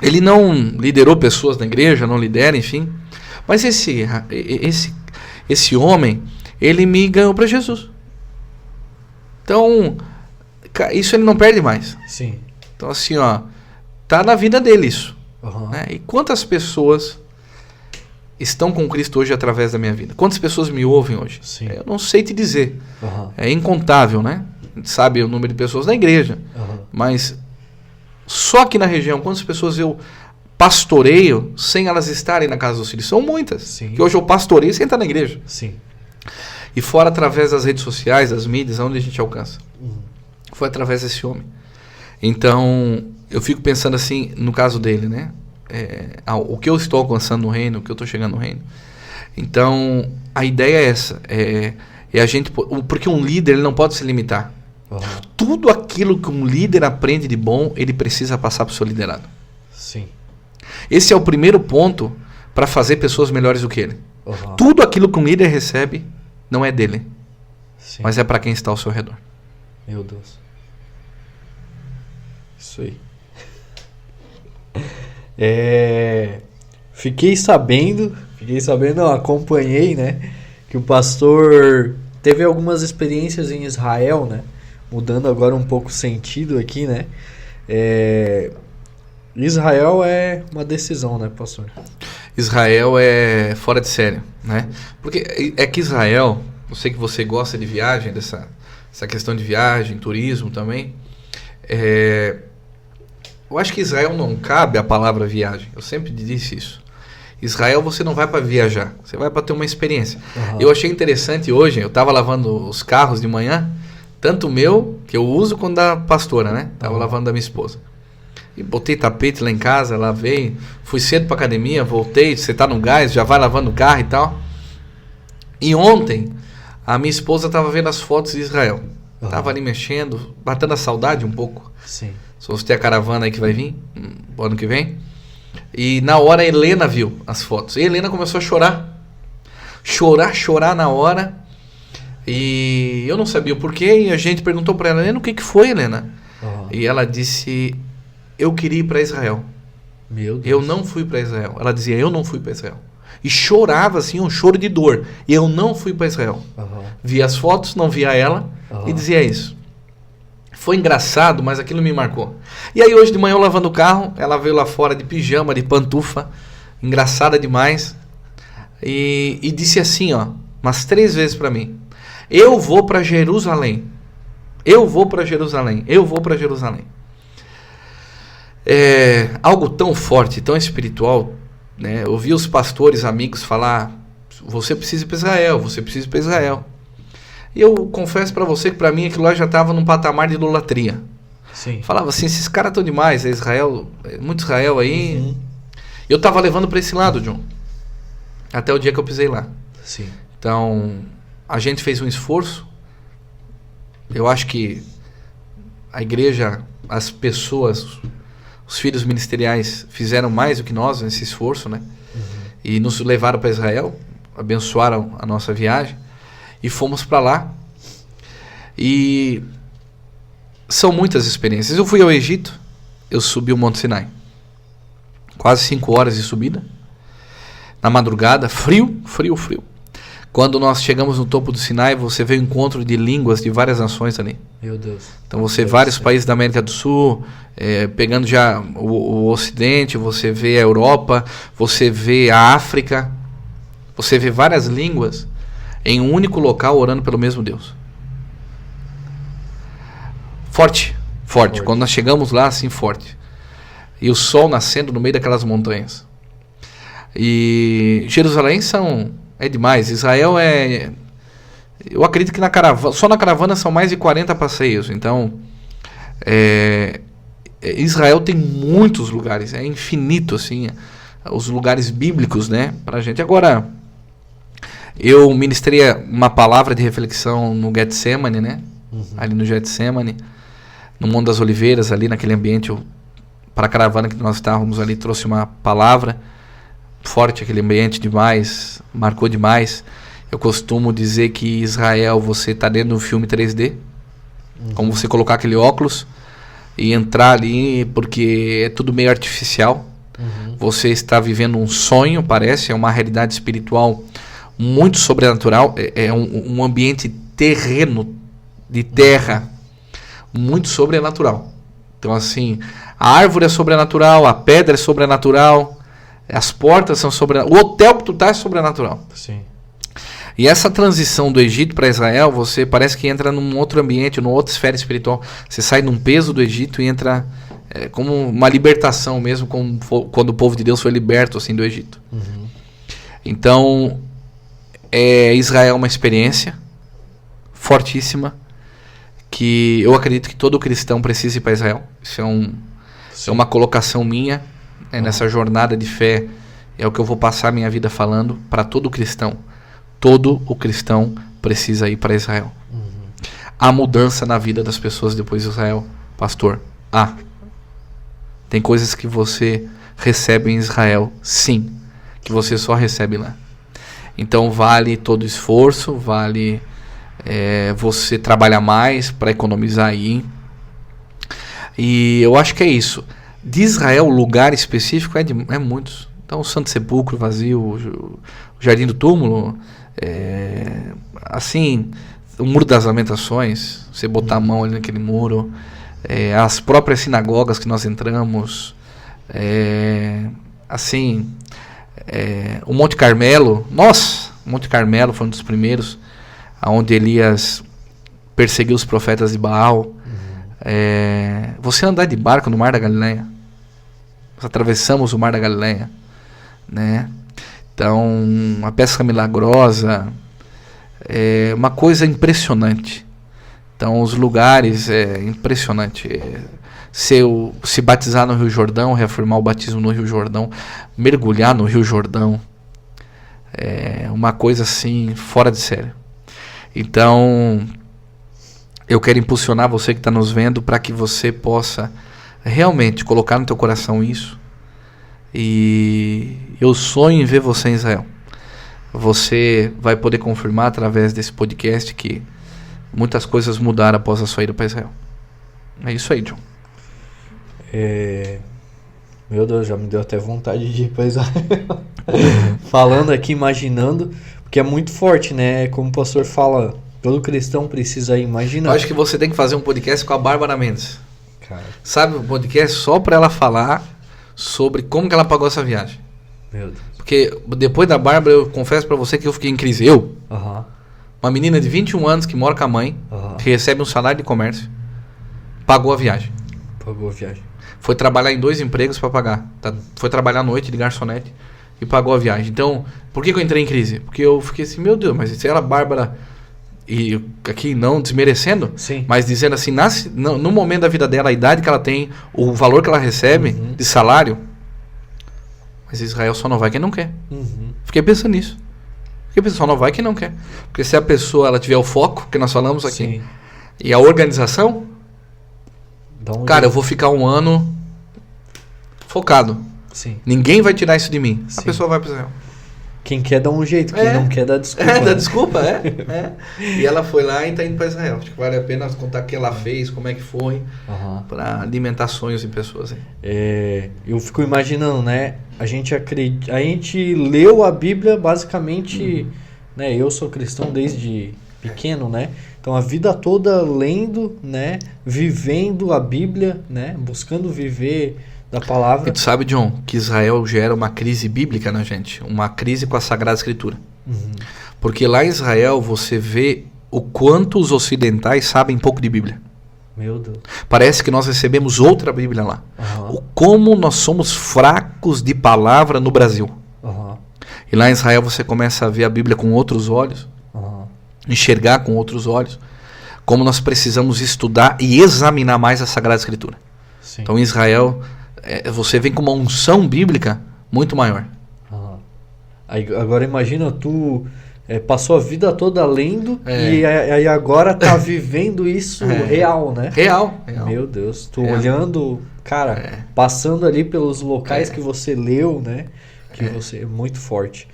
ele não liderou pessoas na igreja, não lidera, enfim. Mas esse homem, ele me ganhou para Jesus. Então, isso ele não perde mais. Sim. Então assim, ó, tá na vida dele isso. Né? E quantas pessoas estão com Cristo hoje através da minha vida? Quantas pessoas me ouvem hoje? Sim. Eu não sei te dizer. É incontável, né? A gente sabe o número de pessoas na igreja. Mas só aqui na região, quantas pessoas eu pastoreio sem elas estarem na casa dos filhos? São muitas. Sim. Que hoje eu pastoreio sem estar na igreja. Sim. E fora através das redes sociais, das mídias, onde a gente alcança. Foi através desse homem. Então, eu fico pensando assim, no caso dele, né? O que eu estou alcançando no reino, o que eu estou chegando no reino. Então, a ideia é essa. É a gente, porque um líder, ele não pode se limitar. Tudo aquilo que um líder aprende de bom, ele precisa passar para o seu liderado. Sim. Esse é o primeiro ponto para fazer pessoas melhores do que ele. Tudo aquilo que um líder recebe não é dele, mas é para quem está ao seu redor. Meu Deus. Isso aí. Fiquei sabendo, não, acompanhei, né, que o pastor teve algumas experiências em Israel, né, mudando agora um pouco o sentido aqui, né, Israel é uma decisão, né, pastor? Israel é fora de sério, né, porque é que Israel, eu sei que você gosta de viagem, essa questão de viagem, turismo também, eu acho que Israel não cabe a palavra viagem. Eu sempre disse isso. Israel você não vai para viajar, você vai para ter uma experiência. Eu achei interessante hoje, eu estava lavando os carros de manhã, tanto o meu, que eu uso, quanto da pastora, né? Estava lavando da minha esposa. E botei tapete lá em casa, lavei, fui cedo para academia, voltei, você tá no gás, já vai lavando o carro e tal. E ontem, a minha esposa estava vendo as fotos de Israel. Estava ali mexendo, batendo a saudade um pouco. Sim. Se você tem a caravana aí que vai vir, ano que vem. E na hora a Helena viu as fotos. E a Helena começou a chorar. Chorar na hora. E eu não sabia o porquê. E a gente perguntou para ela, Helena, o que foi, Helena? E ela disse, eu queria ir para Israel. Meu Deus. Eu não fui para Israel. Ela dizia, eu não fui para Israel. E chorava assim, um choro de dor. E eu não fui para Israel. Via as fotos, não via ela. E dizia isso. Foi engraçado, mas aquilo me marcou. E aí hoje de manhã eu lavando o carro, ela veio lá fora de pijama, de pantufa, engraçada demais, e disse assim, ó, umas 3 vezes para mim, eu vou para Jerusalém, eu vou para Jerusalém, eu vou para Jerusalém. É algo tão forte, tão espiritual, né? Ouvir os pastores amigos falar Você precisa ir para Israel, você precisa ir para Israel. E eu confesso para você que para mim aquilo lá já estava num patamar de idolatria. Sim. Falava assim, esses caras estão demais, é Israel, muito Israel aí. Eu estava levando para esse lado, John. Até o dia que eu pisei lá. Sim. Então, a gente fez um esforço. Eu acho que a igreja, as pessoas, os filhos ministeriais fizeram mais do que nós nesse esforço, né? E nos levaram para Israel, abençoaram a nossa viagem e fomos para lá. E são muitas experiências. Eu fui ao Egito, eu subi o Monte Sinai. Quase 5 horas de subida. Na madrugada, frio. Quando nós chegamos no topo do Sinai, você vê o encontro de línguas de várias nações ali. Meu Deus. Então você vê vários países da América do Sul, pegando já o Ocidente, você vê a Europa, você vê a África, você vê várias línguas em um único local orando pelo mesmo Deus. Forte. Quando nós chegamos lá, assim, forte. E o sol nascendo no meio daquelas montanhas. E Jerusalém é demais. Israel é... Eu acredito que só na caravana são mais de 40 passeios. Então, Israel tem muitos lugares. É infinito, assim, os lugares bíblicos, né, pra gente. Agora, eu ministrei uma palavra de reflexão no Getsemane, né? Ali no Getsemane, no Monte das Oliveiras, ali naquele ambiente, para a caravana que nós estávamos ali, trouxe uma palavra forte, aquele ambiente demais, marcou demais. Eu costumo dizer que Israel, você está dentro de um filme 3D, como você colocar aquele óculos e entrar ali, porque é tudo meio artificial. Você está vivendo um sonho, parece, é uma realidade espiritual muito sobrenatural, é um ambiente terreno, de terra, muito sobrenatural. Então, assim, a árvore é sobrenatural, a pedra é sobrenatural, as portas são sobrenaturais, o hotel que tu tá é sobrenatural. Sim. E essa transição do Egito para Israel, você parece que entra num outro ambiente, numa outra esfera espiritual. Você sai num peso do Egito e entra como uma libertação mesmo, como quando o povo de Deus foi liberto assim do Egito. Então, Israel é uma experiência fortíssima, que eu acredito que todo cristão precisa ir para Israel. Isso é uma colocação minha, nessa jornada de fé, é o que eu vou passar minha vida falando para todo cristão. Todo o cristão precisa ir para Israel. Há mudança na vida das pessoas depois de Israel, pastor. Tem coisas que você recebe em Israel, sim, que você só recebe lá. Então vale todo esforço, vale você trabalhar mais para economizar aí. E eu acho que é isso. De Israel, lugar específico é muitos. Então o Santo Sepulcro vazio, o Jardim do Túmulo, assim, o Muro das Lamentações, você botar a mão ali naquele muro, as próprias sinagogas que nós entramos, assim, o Monte Carmelo. Nossa, o Monte Carmelo foi um dos primeiros, onde Elias perseguiu os profetas de Baal. Você andar de barco no Mar da Galileia, nós atravessamos o Mar da Galileia, né? Então, a pesca milagrosa é uma coisa impressionante. Então, os lugares impressionante. Se batizar no Rio Jordão, reafirmar o batismo no Rio Jordão, mergulhar no Rio Jordão, é uma coisa assim fora de sério. Então, eu quero impulsionar você que está nos vendo para que você possa realmente colocar no teu coração isso. E eu sonho em ver você em Israel. Você vai poder confirmar através desse podcast que muitas coisas mudaram após a sua ida para Israel. É isso aí, John. Meu Deus, já me deu até vontade de ir para Israel. Falando aqui, imaginando, porque é muito forte, né? Como o pastor fala, todo cristão precisa imaginar. Eu acho que você tem que fazer um podcast com a Bárbara Mendes. Cara. Sabe, um podcast só para ela falar sobre como que ela pagou essa viagem. Meu Deus. Porque depois da Bárbara, eu confesso para você que eu fiquei em crise. Uma menina de 21 anos que mora com a mãe, que recebe um salário de comércio, pagou a viagem. Foi trabalhar em 2 empregos para pagar. Foi trabalhar à noite de garçonete e pagou a viagem. Então, por que eu entrei em crise? Porque eu fiquei assim, meu Deus, mas se ela, Bárbara, e aqui não desmerecendo, Sim. mas dizendo assim, no momento da vida dela, a idade que ela tem, o valor que ela recebe de salário, mas Israel só não vai quem não quer. Fiquei pensando nisso. Fiquei pensando, só não vai quem não quer. Porque se a pessoa ela tiver o foco, que nós falamos aqui, Sim. e a organização, cara, eu vou ficar um ano focado. Sim. Ninguém vai tirar isso de mim. Sim. A pessoa vai para Israel. Quem quer dá um jeito, quem não quer dá desculpa. Dá desculpa, E ela foi lá e está indo para Israel. Acho que vale a pena contar o que ela fez, como é que foi, para alimentar sonhos em pessoas. Eu fico imaginando, né? A gente leu a Bíblia basicamente, né? Eu sou cristão desde pequeno, né? Então a vida toda lendo, né? Vivendo a Bíblia, né? Buscando viver da palavra. E tu sabe, John, que Israel gera uma crise bíblica na gente, uma crise com a Sagrada Escritura. Porque lá em Israel você vê o quanto os ocidentais sabem pouco de Bíblia. Meu Deus. Parece que nós recebemos outra Bíblia lá. Como nós somos fracos de palavra no Brasil. E lá em Israel você começa a ver a Bíblia com outros olhos, enxergar com outros olhos, como nós precisamos estudar e examinar mais a Sagrada Escritura. Sim. Então em Israel você vem com uma unção bíblica muito maior. Agora imagina, tu passou a vida toda lendo e aí agora tá vivendo isso real, né? Real. Meu Deus, tu olhando, cara, passando ali pelos locais que você leu, né? Que você é muito forte.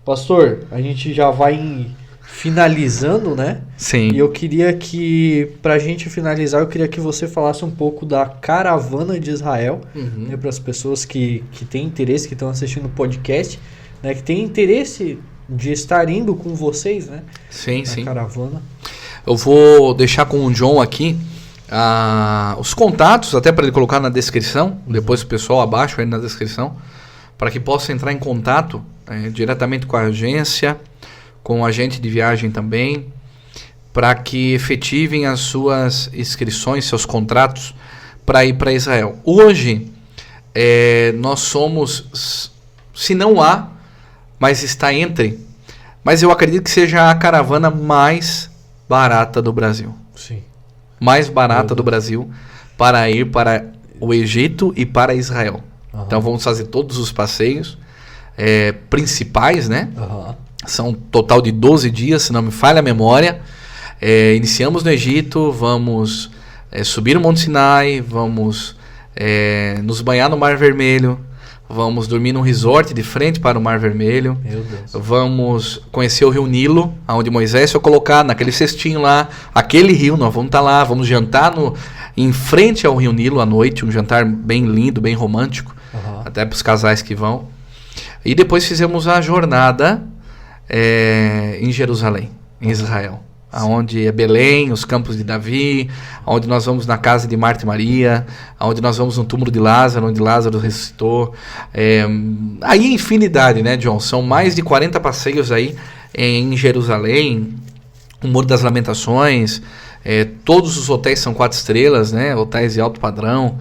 Pastor, a gente já vai finalizando, né? Sim. E eu queria que, pra gente finalizar, eu queria que você falasse um pouco da caravana de Israel, né, para as pessoas que têm interesse, que estão assistindo o podcast, né, que têm interesse de estar indo com vocês, né? Sim, na caravana. Eu vou deixar com o John aqui os contatos, até para ele colocar na descrição, depois o pessoal abaixo aí na descrição, para que possa entrar em contato diretamente com a agência, com o agente de viagem também, para que efetivem as suas inscrições, seus contratos para ir para Israel. Hoje, nós somos, se não há, mas está entre, mas eu acredito que seja a caravana mais barata do Brasil. Sim. Mais barata do Brasil para ir para o Egito e para Israel. Então vamos fazer todos os passeios principais, né? São um total de 12 dias, se não me falha a memória. Iniciamos no Egito, vamos subir o Monte Sinai, vamos nos banhar no Mar Vermelho, vamos dormir num resort de frente para o Mar Vermelho. Meu Deus. Vamos conhecer o Rio Nilo, onde Moisés foi colocado, naquele cestinho lá, aquele rio, nós vamos estar lá, vamos jantar em frente ao Rio Nilo à noite, um jantar bem lindo, bem romântico, até para os casais que vão. E depois fizemos a jornada em Jerusalém, em Israel, onde é Belém, os campos de Davi, onde nós vamos na casa de Marta e Maria, onde nós vamos no túmulo de Lázaro, onde Lázaro ressuscitou. Aí infinidade, né, John? São mais de 40 passeios aí em Jerusalém, o Muro das Lamentações, todos os hotéis são 4 estrelas, né? Hotéis de alto padrão.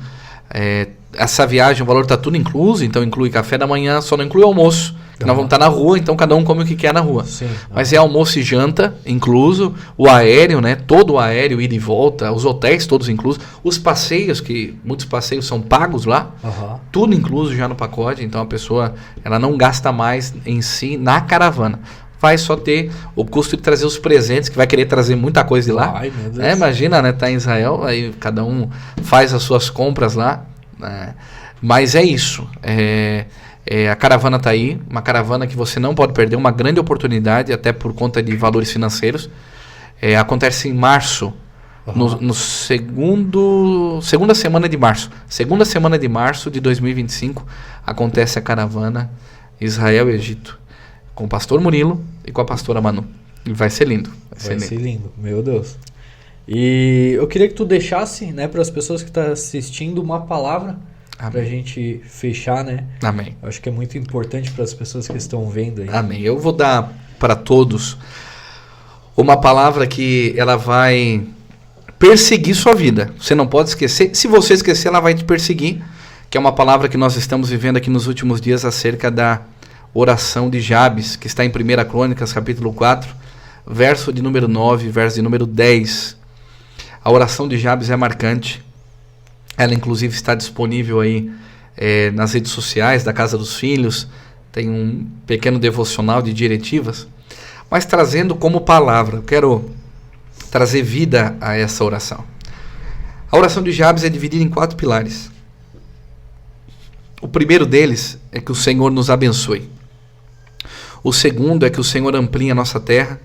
Essa viagem, o valor está tudo incluso, então inclui café da manhã, só não inclui almoço. Nós vamos estar na rua, então cada um come o que quer na rua. Sim. Mas é almoço e janta incluso, o aéreo, né? Todo o aéreo, ida e volta, os hotéis todos inclusos, os passeios, que muitos passeios são pagos lá, tudo incluso já no pacote, então a pessoa ela não gasta mais em si na caravana. Vai só ter o custo de trazer os presentes, que vai querer trazer muita coisa de lá. Ai, meu Deus. Imagina, né? Tá em Israel, aí cada um faz as suas compras lá. Né? Mas é isso. A caravana está aí, uma caravana que você não pode perder, uma grande oportunidade, até por conta de valores financeiros. Acontece em março, no segunda semana de março. Segunda semana de março de 2025 acontece a caravana Israel e Egito, com o pastor Murilo e com a pastora Manu. E vai ser lindo. Vai ser lindo, meu Deus. E eu queria que tu deixasse, né, para as pessoas que estão assistindo uma palavra para a gente fechar, né? Amém. Eu acho que é muito importante para as pessoas que estão vendo aí. Amém. Eu vou dar para todos uma palavra que ela vai perseguir sua vida. Você não pode esquecer. Se você esquecer, ela vai te perseguir. Que é uma palavra que nós estamos vivendo aqui nos últimos dias acerca da oração de Jabes, que está em 1 Crônicas, capítulo 4, verso de número 9, verso de número 10. A oração de Jabes é marcante. Ela, inclusive, está disponível aí nas redes sociais da Casa dos Filhos. Tem um pequeno devocional de diretivas. Mas trazendo como palavra, eu quero trazer vida a essa oração. A oração de Jabes é dividida em 4 pilares. O primeiro deles é que o Senhor nos abençoe. O segundo é que o Senhor amplie a nossa terra.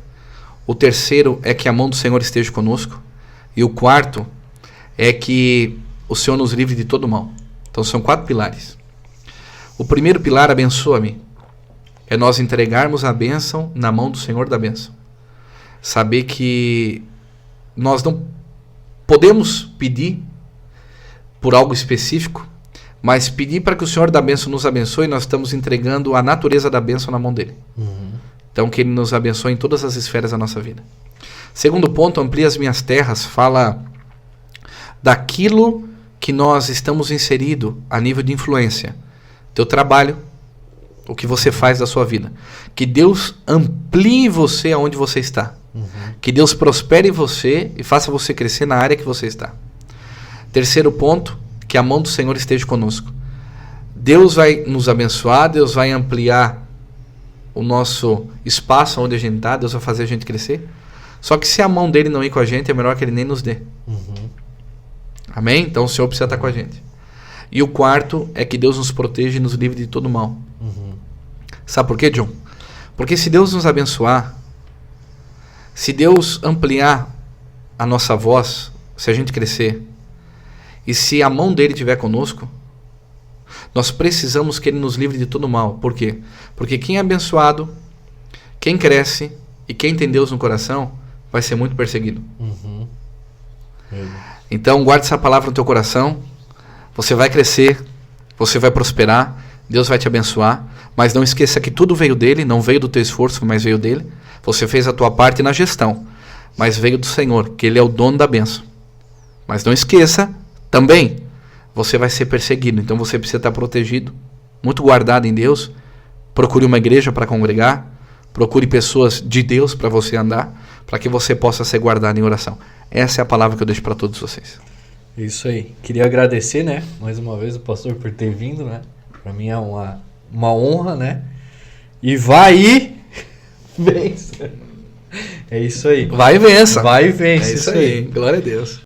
O terceiro é que a mão do Senhor esteja conosco. E o quarto é que o Senhor nos livre de todo mal. Então são 4 pilares. O primeiro pilar, abençoa-me, é nós entregarmos a bênção na mão do Senhor da bênção. Saber que nós não podemos pedir por algo específico, mas pedir para que o Senhor da bênção nos abençoe, nós estamos entregando a natureza da bênção na mão dele. Então que ele nos abençoe em todas as esferas da nossa vida. Segundo ponto, amplia as minhas terras, fala daquilo que nós estamos inseridos a nível de influência. Teu trabalho, o que você faz da sua vida. Que Deus amplie você aonde você está. Que Deus prospere você e faça você crescer na área que você está. Terceiro ponto, que a mão do Senhor esteja conosco. Deus vai nos abençoar, Deus vai ampliar o nosso espaço onde a gente está, Deus vai fazer a gente crescer. Só que se a mão dele não ir com a gente, é melhor que ele nem nos dê. Amém? Então o Senhor precisa estar com a gente. E o quarto é que Deus nos proteja e nos livre de todo mal. Sabe por quê, John? Porque se Deus nos abençoar, se Deus ampliar a nossa voz, se a gente crescer, e se a mão dele estiver conosco, nós precisamos que ele nos livre de todo mal. Por quê? Porque quem é abençoado, quem cresce e quem tem Deus no coração, vai ser muito perseguido. Então guarde essa palavra no teu coração. Você vai crescer, você vai prosperar, Deus vai te abençoar, mas não esqueça que tudo veio dele, não veio do teu esforço, mas veio dele. Você fez a tua parte na gestão, mas veio do Senhor, que ele é o dono da bênção. Mas não esqueça também, você vai ser perseguido, então você precisa estar protegido, muito guardado em Deus. Procure uma igreja para congregar, procure pessoas de Deus para você andar, para que você possa ser guardado em oração. Essa é a palavra que eu deixo para todos vocês. Isso aí. Queria agradecer, né, mais uma vez o pastor por ter vindo, né? Para mim é uma honra, né? E vai e vença. É isso aí. Vai e vença. Vai e vença. É isso aí. Glória a Deus.